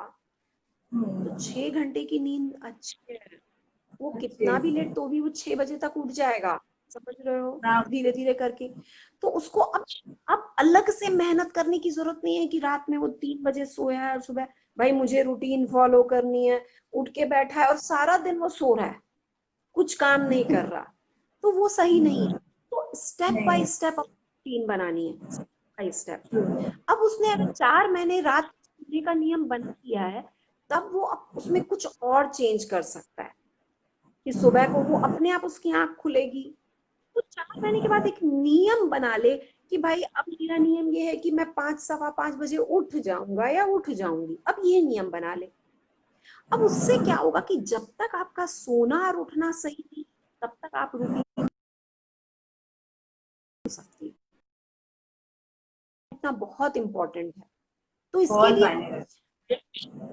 तो 6 घंटे की नींद अच्छी है, वो अच्छे। कितना भी लेट तो भी वो 6 बजे तक उठ जाएगा, समझ रहे हो, हाँ। धीरे धीरे करके। तो उसको अब अलग से मेहनत करने की जरूरत नहीं है कि रात में वो 3 बजे सोया है और सुबह भाई मुझे रूटीन फॉलो करनी है, उठ के बैठा है और सारा दिन वो सो रहा है, कुछ काम नहीं कर रहा, तो वो सही नहीं है। तो स्टेप बाय नहीं। स्टेप रूटीन बनानी है, स्टेप बाय स्टेप। ट्रू। अब उसने अगर 4 महीने रात सोने का नियम बना दिया है, तब वो अब उसमें कुछ और चेंज कर सकता है कि सुबह को वो अपने आप उसकी आंख खुलेगी। तो 4 महीने के बाद एक नियम बना ले कि भाई अब मेरा नियम ये है कि मैं 5 सवा 5 बजे उठ जाऊंगा या उठ जाऊंगी, अब ये नियम बना ले। अब उससे क्या होगा कि जब तक आपका सोना और उठना सही नहीं तब तक आप रूटीन हो सकती है। इतना बहुत इंपॉर्टेंट है। तो इसके बहुत मायने लिए, रखता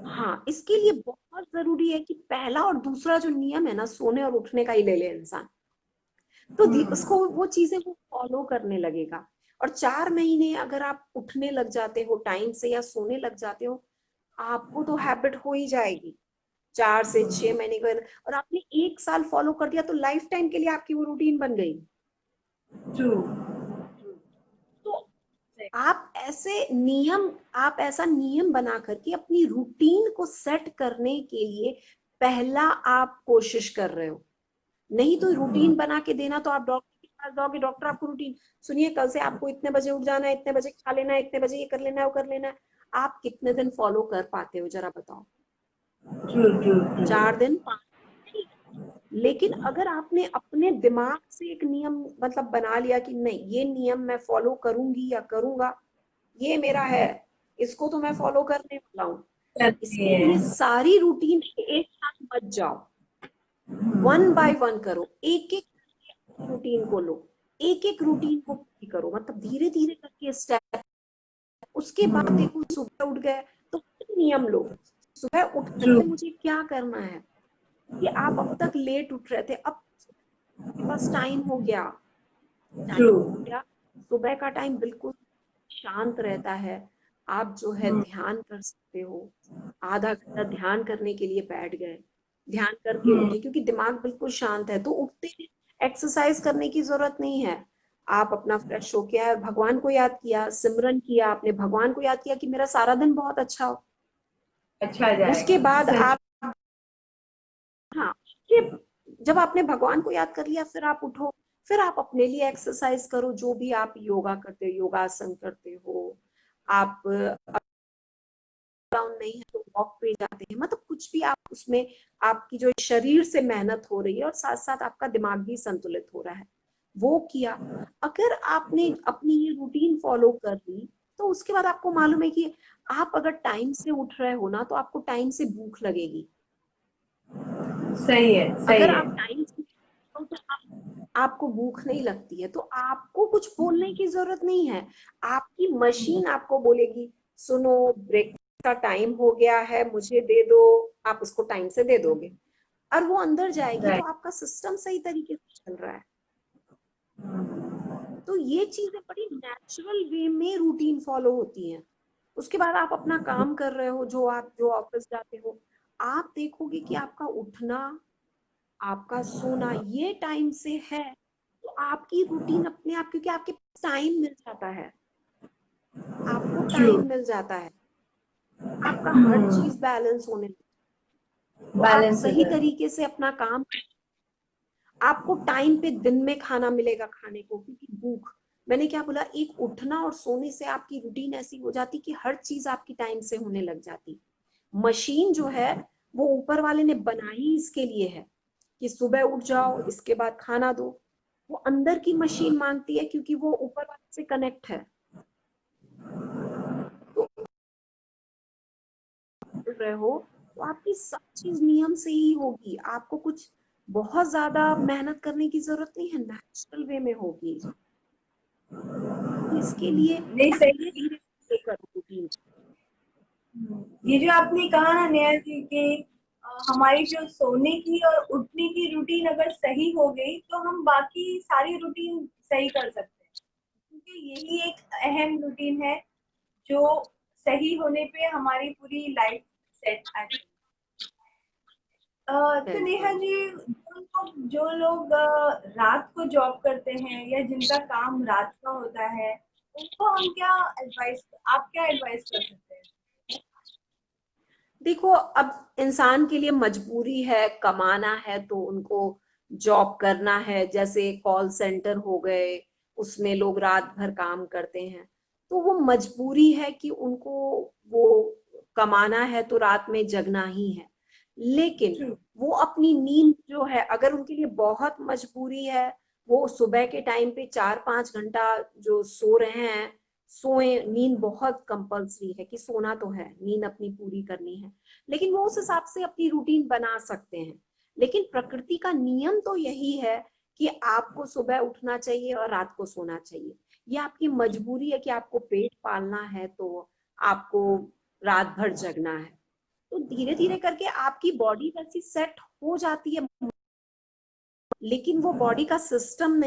हाँ, इसके लिए बहुत जरूरी है कि पहला और दूसरा जो नियम है ना सोने और उठने का ही ले ले इंसान, तो उसको वो चीजें वो फॉलो करने लगेगा। और 4 महीने अगर आप उठने लग जाते हो टाइम से या सोने लग जाते हो, आपको तो हैबिट हो ही जाएगी। 4 से 6 महीने का, और आपने 1 साल फॉलो कर दिया तो लाइफ टाइम के लिए आपकी वो रूटीन बन गई। ट्रू। तो आप ऐसा नियम बना करके अपनी रूटीन को सेट करने के लिए पहला आप कोशिश कर रहे हो। नहीं तो रूटीन बना के देना तो आप डॉक्टर के पास जाओगे, डॉक्टर आपको रूटीन, सुनिए कल से आपको इतने बजे उठ जाना है, इतने बजे खा लेना है, इतने बजे ये कर लेना है वो कर लेना है, आप कितने दिन फॉलो कर पाते हो जरा बताओ। ट्रू। ट्रू। 4 दिन 5 दिन नहीं, लेकिन अगर आपने अपने दिमाग से एक नियम मतलब बना लिया कि नहीं ये नियम मैं फॉलो करूंगी या करूंगा, ये मेरा है, इसको तो मैं फॉलो करने वाला हूँ, करती इसके लिए है। सारी रूटीन एक साथ मत जाओ, वन बाय वन करो, एक एक रूटीन को लो, एक एक रूटीन को पूरी करो, मतलब धीरे धीरे करके स्टेप। उसके बाद देखो सुबह उठ गए तो नियम लो, सुबह उठने ट्रू से मुझे क्या करना है, कि आप अब तक लेट उठ रहे थे, अब आपके पास टाइम हो गया, टाइम ट्रू। हो गया, सुबह का टाइम बिल्कुल शांत रहता है, आप जो है ध्यान कर सकते हो, आधा घंटा ध्यान करने के लिए बैठ गए, ध्यान करके उठे, क्योंकि दिमाग बिल्कुल शांत है, तो उठते ही एक्सरसाइज करने की जरूरत नहीं है, आप अपना फ्रेश होके आए, भगवान को याद किया, सिमरन किया, आपने भगवान को याद किया कि मेरा सारा दिन बहुत अच्छा हो, अच्छा उसके जाएगा बाद सच। आप, हाँ, ये जब आपने भगवान को याद कर लिया फिर आप उठो, फिर आप अपने लिए एक्सरसाइज करो, जो भी आप योगा करते हो, योगासन करते हो, आप डाउन नहीं है तो वॉक पे जाते हैं, मतलब कुछ भी आप उसमें, आपकी जो शरीर से मेहनत हो रही है और साथ साथ आपका दिमाग भी संतुलित हो रहा है, वो किया। अगर आपने अपनी ये रूटीन फॉलो कर ली तो उसके बाद आपको मालूम है कि आप अगर टाइम से उठ रहे हो ना तो आपको टाइम से भूख लगेगी, सही है अगर सही है। आप टाइम से तो आपको भूख नहीं लगती है, तो आपको कुछ बोलने की जरूरत नहीं है, आपकी मशीन आपको बोलेगी सुनो ब्रेक का टाइम हो गया है मुझे दे दो, आप उसको टाइम से दे दोगे और वो अंदर जाएगी, तो राइट। आपका सिस्टम सही तरीके से चल रहा है। तो ये चीजें बड़ी नेचुरल वे में रूटीन फॉलो होती हैं। उसके बाद आप अपना काम कर रहे हो, जो ऑफिस जाते हो, आप देखोगे कि आपका उठना, आपका सोना ये टाइम से है, तो आपकी रूटीन अपने आप, क्योंकि आपके पास टाइम मिल जाता है, आपको ट्रू। टाइम मिल जाता है, आपका हर चीज बैलेंस होने लगता है। तो आप बैलेंस हो सही जाएगा। तरीके से अपना काम, आपको टाइम पे दिन में खाना मिलेगा खाने को, क्योंकि भूख, मैंने क्या बोला, एक उठना और सोने से आपकी रूटीन ऐसी हो जाती कि हर चीज आपकी टाइम से होने लग जाती। मशीन जो है वो ऊपर वाले ने बनाई इसके लिए है कि सुबह उठ जाओ इसके बाद खाना दो, वो अंदर की मशीन मांगती है क्योंकि वो ऊपर वाले से कनेक्ट है। तो उठ रहे हो तो आपकी सब चीज नियम से ही होगी, आपको कुछ बहुत ज्यादा मेहनत करने की जरूरत नहीं है, नेचुरल वे में होगी। तो इसके लिए नहीं धीरे सही। धीरे करो रूटीन। ये जो आपने कहा ना नेहा जी कि हमारी जो सोने की और उठने की रूटीन अगर सही हो गई तो हम बाकी सारी रूटीन सही कर सकते हैं, क्योंकि यही एक अहम रूटीन है जो सही होने पे हमारी पूरी लाइफ सेट आती है। तो नेहा बिल्कुल। जी, जो लोग रात को जॉब करते हैं या जिनका काम रात का होता है, उनको हम क्या एडवाइस आप क्या एडवाइस कर सकते हैं? देखो अब इंसान के लिए मजबूरी है, कमाना है तो उनको जॉब करना है, जैसे कॉल सेंटर हो गए उसमें लोग रात भर काम करते हैं, तो वो मजबूरी है कि उनको वो कमाना है तो रात में जगना ही है। लेकिन ट्रू। वो अपनी नींद जो है, अगर उनके लिए बहुत मजबूरी है, वो सुबह के टाइम पे 4-5 घंटा जो सो रहे हैं, सोए, नींद बहुत कंपल्सरी है कि सोना तो है, नींद अपनी पूरी करनी है, लेकिन वो उस हिसाब से अपनी रूटीन बना सकते हैं। लेकिन प्रकृति का नियम तो यही है कि आपको सुबह उठना चाहिए और रात को सोना चाहिए। ये आपकी मजबूरी है कि आपको पेट पालना है तो आपको रात भर जगना है। तो धीरे धीरे करके आपकी बॉडी वैसी सेट हो जाती है, लेकिन वो बॉडी का सिस्टम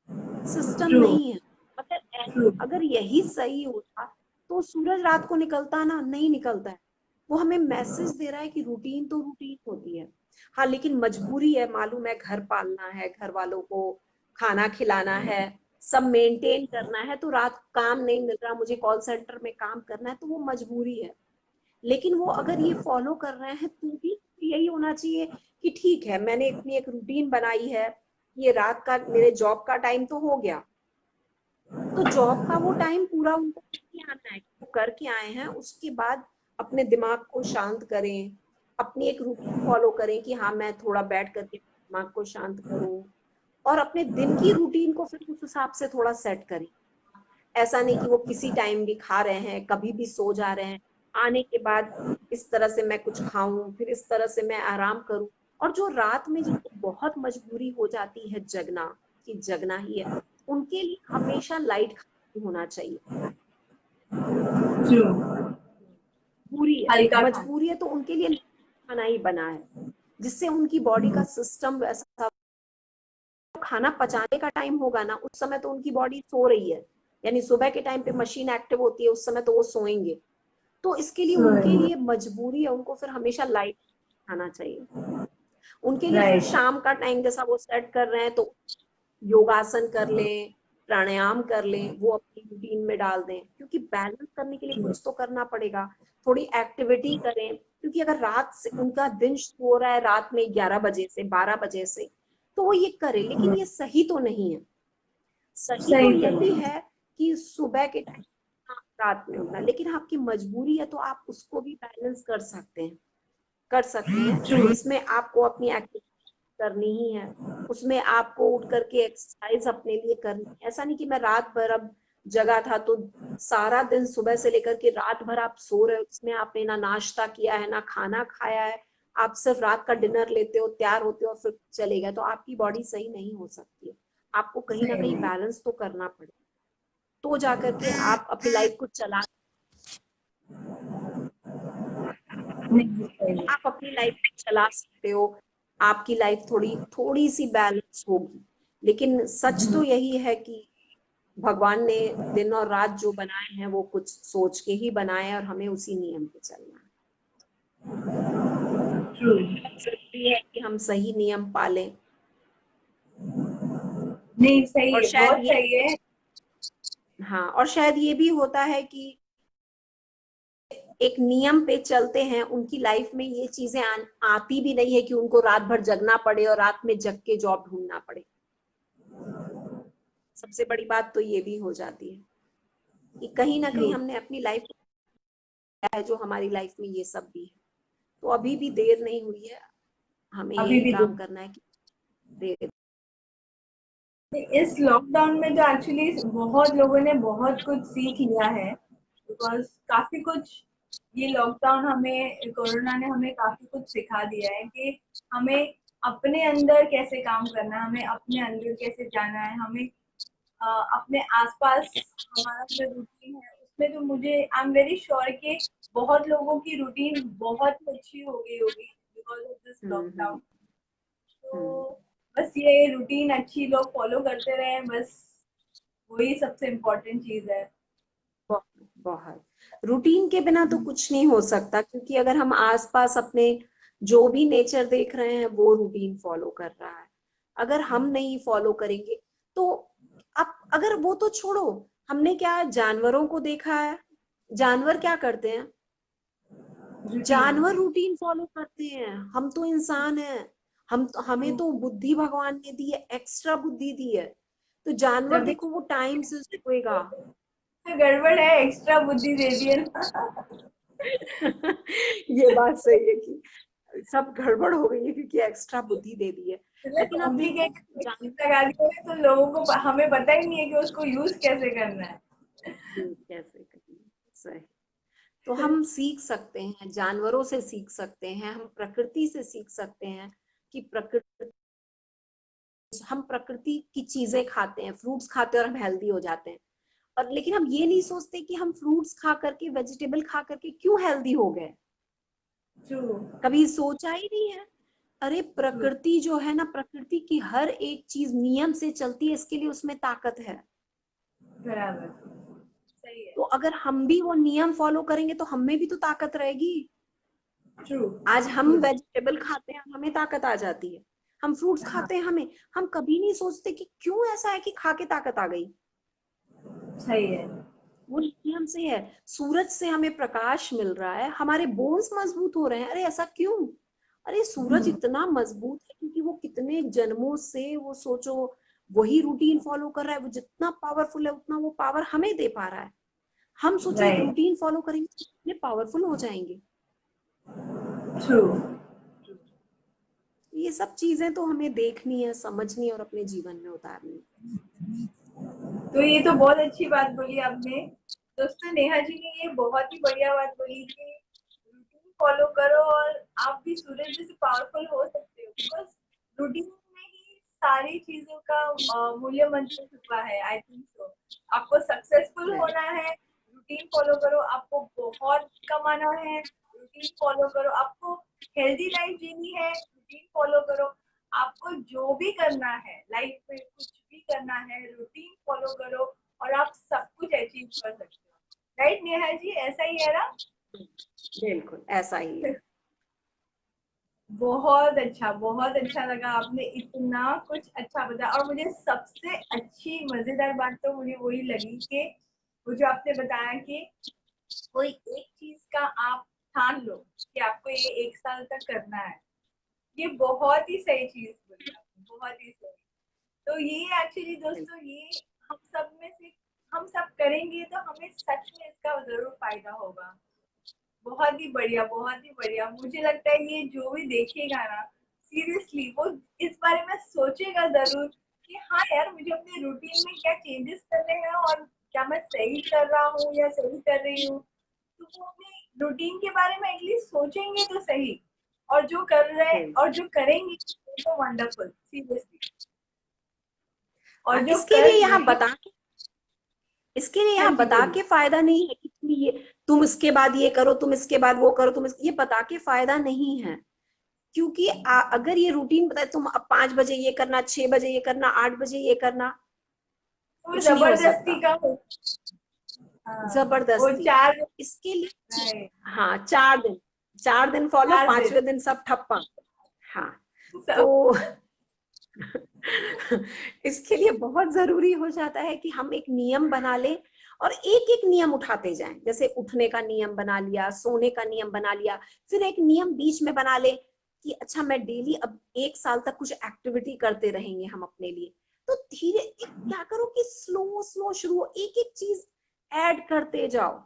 ट्रू। नहीं है। अगर ट्रू। अगर यही सही होता तो सूरज रात को निकलता ना, नहीं निकलता है। वो हमें मैसेज दे रहा है कि रूटीन तो रूटीन होती है, हाँ, लेकिन मजबूरी है, मालूम है घर पालना है, घर वालों को खाना खिलाना है, सब मेंटेन करना है, तो रात काम नहीं मिल रहा, मुझे कॉल सेंटर में काम करना है, तो वो मजबूरी है। लेकिन वो अगर ये फॉलो कर रहे हैं तो भी यही होना चाहिए कि ठीक है, मैंने अपनी एक रूटीन बनाई है, ये रात का मेरे जॉब का टाइम तो हो गया, तो जॉब का वो टाइम पूरा उनको करके आना है, वो करके आए हैं, उसके बाद अपने दिमाग को शांत करें, अपनी एक रूटीन फॉलो करें कि हाँ मैं थोड़ा बैठ करके दिमाग को शांत करूं, और अपने दिन की रूटीन को फिर उस हिसाब से थोड़ा सेट करें। ऐसा नहीं कि वो किसी टाइम भी खा रहे हैं, कभी भी सो जा रहे हैं, आने के बाद इस तरह से मैं कुछ खाऊं, फिर इस तरह से मैं आराम करूं। और जो रात में जिनको बहुत मजबूरी हो जाती है जगना, कि जगना ही है, उनके लिए हमेशा लाइट होना चाहिए। पूरी है, हल्का खाना। मजबूरी है तो उनके लिए खाना ही बना है, जिससे उनकी बॉडी का सिस्टम वैसा, खाना पचाने का टाइम होगा ना उस समय तो उनकी बॉडी सो रही है, यानी सुबह के टाइम पे मशीन एक्टिव होती है, उस समय तो वो सोएंगे। तो इसके लिए उनके लिए मजबूरी है, उनको फिर हमेशा लाइट खाना चाहिए। उनके लिए फिर शाम का टाइम जैसा वो सेट कर रहे हैं तो योगासन कर लें, प्राणायाम कर लें, वो अपनी रूटीन में डाल दें, क्योंकि बैलेंस करने के लिए कुछ तो करना पड़ेगा। थोड़ी एक्टिविटी करें, क्योंकि अगर रात से उनका दिन शुरू हो रहा है रात में 11 बजे से 12 बजे से, तो वो ये करे, लेकिन ये सही तो नहीं है। सही तो यही है कि सुबह के टाइम रात में उठना, लेकिन आपकी मजबूरी है तो आप उसको भी बैलेंस कर सकते हैं, कर सकते हैं। इसमें आपको अपनी एक्टिविटी करनी ही है, उसमें आपको उठ करके एक्सरसाइज अपने लिए करनी है। ऐसा नहीं कि मैं रात भर अब जगा था तो सारा दिन सुबह से लेकर के रात भर आप सो रहे हो, उसमें आपने ना नाश्ता किया है ना खाना खाया है, आप सिर्फ रात का डिनर लेते हो, तैयार होते हो और फिर चले गए, तो आपकी बॉडी सही नहीं हो सकती है। आपको कहीं ना कहीं बैलेंस तो करना पड़ेगा, तो जाकर के आप अपनी लाइफ को चला, आप अपनी लाइफ को चला सकते हो, आपकी लाइफ थोड़ी सी बैलेंस होगी। लेकिन सच तो यही है कि भगवान ने दिन और रात जो बनाए हैं वो कुछ सोच के ही बनाए हैं, और हमें उसी नियम पे चलना है। जरूरी है कि हम सही नियम पालें। नहीं सही और है, शायद बहुत ये, सही है। हाँ, और शायद ये भी होता है कि एक नियम पे चलते हैं, उनकी लाइफ में ये चीजें आती भी नहीं है कि उनको रात भर जगना पड़े और रात में जग के जॉब ढूंढना पड़े। सबसे बड़ी बात तो ये भी हो जाती है कि कहीं ना कहीं हमने अपनी लाइफ है जो हमारी लाइफ में ये सब भी है। तो अभी भी देर नहीं हुई है, हमें अभी यही भी काम करना है कि देर। इस लॉकडाउन में तो एक्चुअली बहुत लोगों ने बहुत कुछ सीख लिया है, बिकॉज काफी कुछ ये लॉकडाउन हमें, कोरोना ने हमें काफी कुछ सिखा दिया है कि हमें अपने अंदर कैसे काम करना है, हमें अपने अंदर कैसे जाना है, हमें अपने आसपास हमारा जो रूटीन है उसमें, तो मुझे आई एम वेरी श्योर कि बहुत लोगों की रूटीन बहुत अच्छी हो गई होगी बिकॉज ऑफ दिस लॉकडाउन। तो बस ये रूटीन अच्छी लोग फॉलो करते रहे, बस वही सबसे इम्पोर्टेंट चीज है। बहुत बहुत रूटीन के बिना तो कुछ नहीं हो सकता, क्योंकि अगर हम आसपास अपने जो भी नेचर देख रहे हैं वो रूटीन फॉलो कर रहा है, अगर हम नहीं फॉलो करेंगे तो अब, अगर वो तो छोड़ो, हमने क्या जानवरों को देखा है, जानवर क्या करते हैं, जानवर रूटीन फॉलो करते हैं, हम तो इंसान हैं, हमें तो बुद्धि भगवान ने दी है, एक्स्ट्रा बुद्धि दी है। तो जानवर तभी देखो वो टाइम से सोएगा। तो गड़बड़ है, एक्स्ट्रा बुद्धि दे दी है ना। ये बात सही है कि सब गड़बड़ हो गई है क्योंकि एक्स्ट्रा बुद्धि दे दी है। लेकिन अब zombie के देखो लगा दिया है, तो लोगों को हमें पता ही नहीं है कि उसको यूज कैसे करना है। कैसे करेंगे, सही। तो हम सीख सकते हैं, जानवरों से सीख सकते हैं, हम प्रकृति से सीख सकते हैं कि प्रकृति, हम प्रकृति की चीजें खाते हैं, फ्रूट्स खाते हैं और हम हेल्दी हो जाते हैं। और लेकिन हम ये नहीं सोचते कि हम फ्रूट्स खा करके, वेजिटेबल खा करके क्यों हेल्दी हो गए, कभी सोचा ही नहीं है। अरे प्रकृति जो है ना, प्रकृति की हर एक चीज नियम से चलती है, इसके लिए उसमें ताकत है। बराबर, सही है। तो अगर हम भी वो नियम फॉलो करेंगे तो हमें भी तो ताकत रहेगी। आज हम वेजिटेबल खाते हैं, हमें ताकत आ जाती है, हम फ्रूट्स खाते हैं, हमें, हम कभी नहीं सोचते कि क्यों ऐसा है कि खा के ताकत आ गई। सही है। वो नियम से है, सूरज से हमें प्रकाश मिल रहा है, हमारे बोन्स मजबूत हो रहे हैं, अरे ऐसा क्यों, अरे सूरज इतना मजबूत है क्योंकि वो कितने जन्मों से, वो सोचो वही रूटीन फॉलो कर रहा है, वो जितना पावरफुल है उतना वो पावर हमें दे पा रहा है। हम सोचो एक रूटीन फॉलो करेंगे तो कितने पावरफुल हो जाएंगे। ट्रू। ये सब चीजें तो हमें देखनी है, समझनी है और अपने जीवन में उतारनी है। तो ये तो बहुत अच्छी बात बोली आपने। दोस्तों नेहा जी ने ये बहुत ही बढ़िया बात बोली कि रूटीन फॉलो करो और आप भी सूरज जैसे पावरफुल हो सकते हो, बिकॉज रूटीन में ही सारी चीजों का मूल्य मंत्र छुपा है। आई थिंक सो आपको सक्सेसफुल होना है, रूटीन फॉलो करो। आपको बहुत कमाना है, रूटीन फॉलो करो। आपको हेल्दी लाइफ जीनी है, रूटीन फॉलो करो। आपको जो भी करना है लाइफ में, कुछ भी करना है, रूटीन फॉलो करो और आप सब कुछ अचीव कर सकते हो। राइट नेहा जी, ऐसा ही है ना? बिल्कुल ऐसा ही है। बहुत अच्छा लगा। आपने इतना कुछ अच्छा बताया और मुझे सबसे अच्छी मजेदार बात तो मुझे वही लगी कि वो जो आपने बताया कि कोई एक चीज का आप ठान लो कि आपको ये 1 साल तक करना है। ये बहुत ही सही चीज बोली आपने, बहुत ही सही। तो ये एक्चुअली दोस्तों, ये हम सब में से हम सब करेंगे तो हमें सच में इसका जरूर फायदा होगा। बहुत ही बढ़िया, बहुत ही बढ़िया। मुझे लगता है ये जो भी देखेगा ना, सीरियसली वो इस बारे में सोचेगा जरूर कि हाँ यार, मुझे अपने रूटीन में क्या चेंजेस करने हैं और क्या मैं सही कर रहा हूँ या सही कर रही हूँ। तो वो अपने रूटीन के बारे में एटलीस्ट सोचेंगे तो सही। और जो कर रहे और जो करेंगे तो वंडरफुल, सीरियसली। और जो इसके कर लिए यहाँ नहीं, बता के इसके लिए हाँ यहाँ जी बता बोलिए। के फायदा नहीं है कि तुम इसके बाद ये करो, तुम इसके बाद वो करो, ये बता के फायदा नहीं है। क्योंकि अगर ये रूटीन बताए तुम अब 5 बजे ये करना, 6 बजे ये करना, 8 बजे ये करना, वो कुछ नहीं हो जबरदस्ती सकता। का हो। हाँ, वो जबरदस्ती। 4, इसके लिए राइट, हाँ 4 दिन, 4 दिन फॉलो, 4 दिन। 5वें दिन सब ठप्पा। हाँ सब तो इसके लिए बहुत जरूरी हो जाता है कि हम एक नियम बना लें और एक एक नियम उठाते जाएं। जैसे उठने का नियम बना लिया, सोने का नियम बना लिया, फिर एक नियम बीच में बना ले कि अच्छा मैं डेली अब 1 साल तक कुछ एक्टिविटी करते रहेंगे हम अपने लिए। तो धीरे क्या करो कि स्लो स्लो शुरू, एक एक चीज ऐड करते जाओ।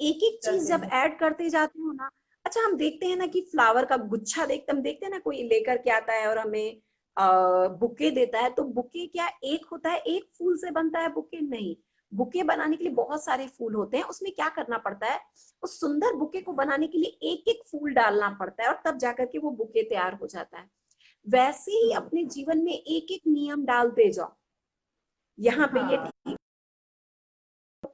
एक एक चीज करते जब हैं। ऐड करते जाते हो ना, अच्छा हम देखते हैं ना कि फ्लावर का गुच्छा देखते, हम देखते हैं ना कोई लेकर के आता है और हमें बुके देता है। तो बुके क्या एक होता है, एक फूल से बनता है बुके? नहीं, बुके बनाने के लिए बहुत सारे फूल होते हैं। उसमें क्या करना पड़ता है, उस सुंदर बुके को बनाने के लिए एक एक फूल डालना पड़ता है और तब जाकर के वो बुके तैयार हो जाता है। वैसे ही अपने जीवन में एक एक नियम डालते जाओ। यहाँ पे ये हाँ, ठीक,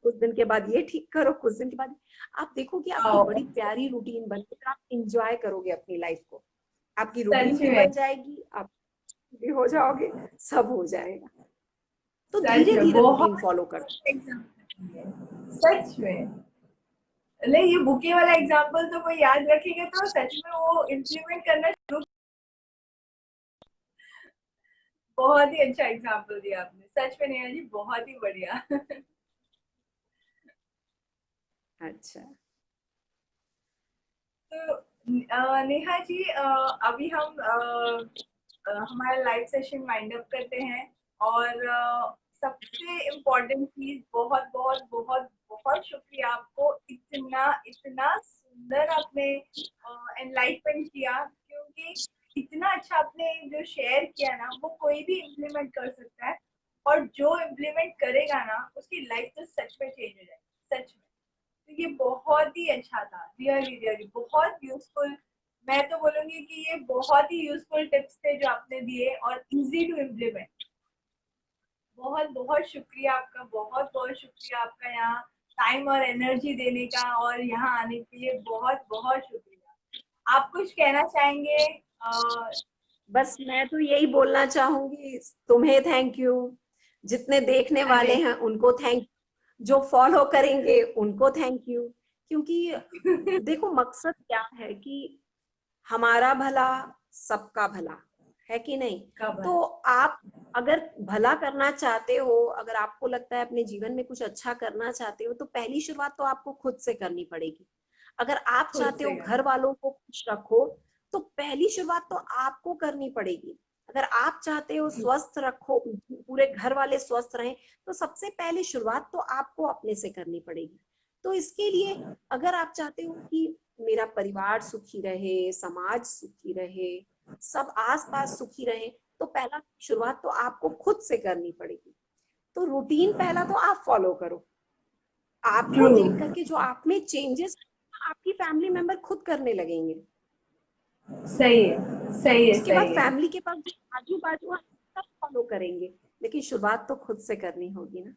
कुछ दिन के बाद ये ठीक करो, कुछ दिन के बाद आप देखोगे आपकी हाँ, बड़ी प्यारी रूटीन बनेगी, आप इंजॉय करोगे अपनी लाइफ को। आपकी रूटीन सच भी में, बन जाएगी, आप भी हो जाओगे, सब हो जाएगा। तो सच धीरे में धीरे बहुत रूटीन फॉलो कर। एग्जाम्पल है, सच में। नहीं, ये बुके वाला एग्जाम्पल तो कोई याद रखेगा तो सच में वो इम्प्लीमेंट करना शुरू। बहुत ही अच्छा एग्जाम्पल दिया आपने, सच में नेहा जी, बहुत ही बढ़िया। अच्छा तो नेहा जी, अभी हम हमारा लाइव सेशन वाइंड अप करते हैं। और सबसे इम्पोर्टेंट चीज, बहुत बहुत बहुत बहुत शुक्रिया आपको, इतना इतना सुंदर आपने एनलाइटमेंट किया। क्योंकि इतना अच्छा आपने जो शेयर किया ना, वो कोई भी इम्प्लीमेंट कर सकता है। और जो इम्प्लीमेंट करेगा ना, उसकी लाइफ तो सच में चेंज हो जाएगी, सच में। तो ये बहुत ही अच्छा था, रियली रियली बहुत यूजफुल। मैं तो बोलूंगी कि ये बहुत ही यूजफुल टिप्स थे जो आपने दिए और इजी टू इम्प्लीमेंट। बहुत बहुत शुक्रिया आपका, बहुत बहुत शुक्रिया आपका यहाँ टाइम और एनर्जी देने का और यहाँ आने के लिए बहुत बहुत शुक्रिया। आप कुछ कहना चाहेंगे? बस मैं तो यही बोलना चाहूंगी, तुम्हें थैंक यू, जितने देखने वाले अरे हैं उनको थैंक, जो फॉलो करेंगे उनको थैंक यू। क्योंकि देखो मकसद क्या है कि हमारा भला, सबका भला, है कि नहीं? कब है? तो आप अगर भला करना चाहते हो, अगर आपको लगता है अपने जीवन में कुछ अच्छा करना चाहते हो, तो पहली शुरुआत तो आपको खुद से करनी पड़ेगी। अगर आप खुद चाहते हो से घर वालों को खुश रखो, तो पहली शुरुआत तो आपको करनी पड़ेगी। अगर आप चाहते हो स्वस्थ रखो, पूरे घर वाले स्वस्थ रहें, तो सबसे पहले शुरुआत तो आपको अपने से करनी पड़ेगी। तो इसके लिए अगर आप चाहते हो कि मेरा परिवार सुखी रहे, समाज सुखी रहे, सब आसपास सुखी रहे, तो पहला शुरुआत तो आपको खुद से करनी पड़ेगी। तो रूटीन पहला तो आप फॉलो करो। आपको True. देख करके जो आप में चेंजेस आपकी फैमिली मेंबर खुद करने लगेंगे। सही है, सही है, उसके बाद सही है। फैमिली के पास जो आजू बाजू सब फॉलो करेंगे, लेकिन शुरुआत तो खुद से करनी होगी ना।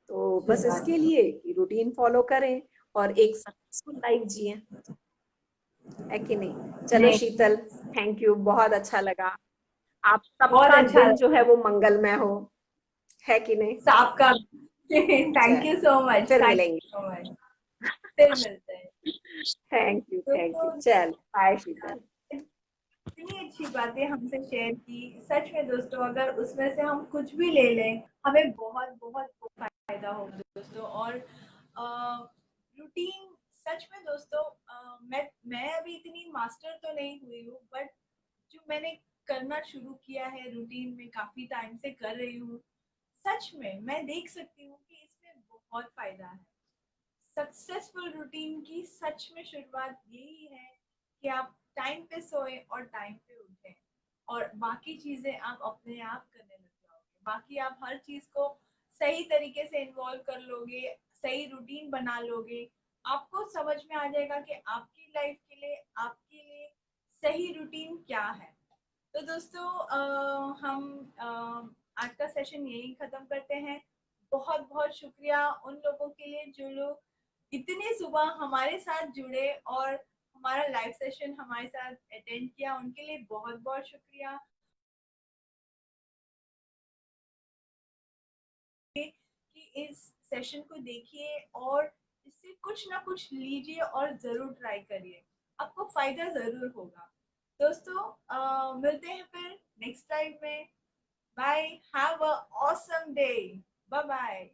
तो बस इसके लिए रूटीन फॉलो करें और एक सक्सेसफुल लाइफ जिए, है कि नहीं। चलो नहीं, शीतल, थैंक यू, बहुत अच्छा लगा। आप बहुत सबका अच्छा दिन जो लगा। है वो मंगलमय हो, है कि नहीं। आपका थैंक यू चलो, सो मच, फिर थैंक मिलेंगे। You so much. फिर मिलते हैं। Thank you, thank you. दोस्तों, चल बाय शीतल। इतनी अच्छी बातें हमसे शेयर की। सच में दोस्तों, अगर उसमें से हम कुछ भी ले लें, हमें बहुत बहुत फायदा होगा दोस्तों। और रूटीन, सच में दोस्तों, मैं अभी इतनी मास्टर तो नहीं हुई हूँ, बट जो मैंने करना शुरू किया है रूटीन में, काफी टाइम से कर रही हूँ, सच में मैं देख सकती हूँ कि इसमें बहुत फायदा है। सक्सेसफुल रूटीन की सच में शुरुआत यही है कि आप टाइम पे सोए और टाइम पे उठें, और बाकी चीजें आप अपने आप करने लग जाओगे। बाकी आप हर चीज को सही तरीके से इन्वॉल्व कर लोगे, सही रूटीन बना लोगे, आपको समझ में आ जाएगा कि आपकी लाइफ के लिए, आपके लिए सही रूटीन क्या है। तो दोस्तों, हम आज का सेशन यही खत्म करते हैं। बहुत बहुत शुक्रिया उन लोगों के लिए जो लोग इतने सुबह हमारे साथ जुड़े और हमारा लाइव सेशन हमारे साथ अटेंड किया, उनके लिए बहुत बहुत शुक्रिया। कि इस सेशन को देखिए और इससे कुछ ना कुछ लीजिए और जरूर ट्राई करिए, आपको फायदा जरूर होगा। दोस्तों, मिलते हैं फिर नेक्स्ट टाइम में। Bye, have a awesome day. Bye bye.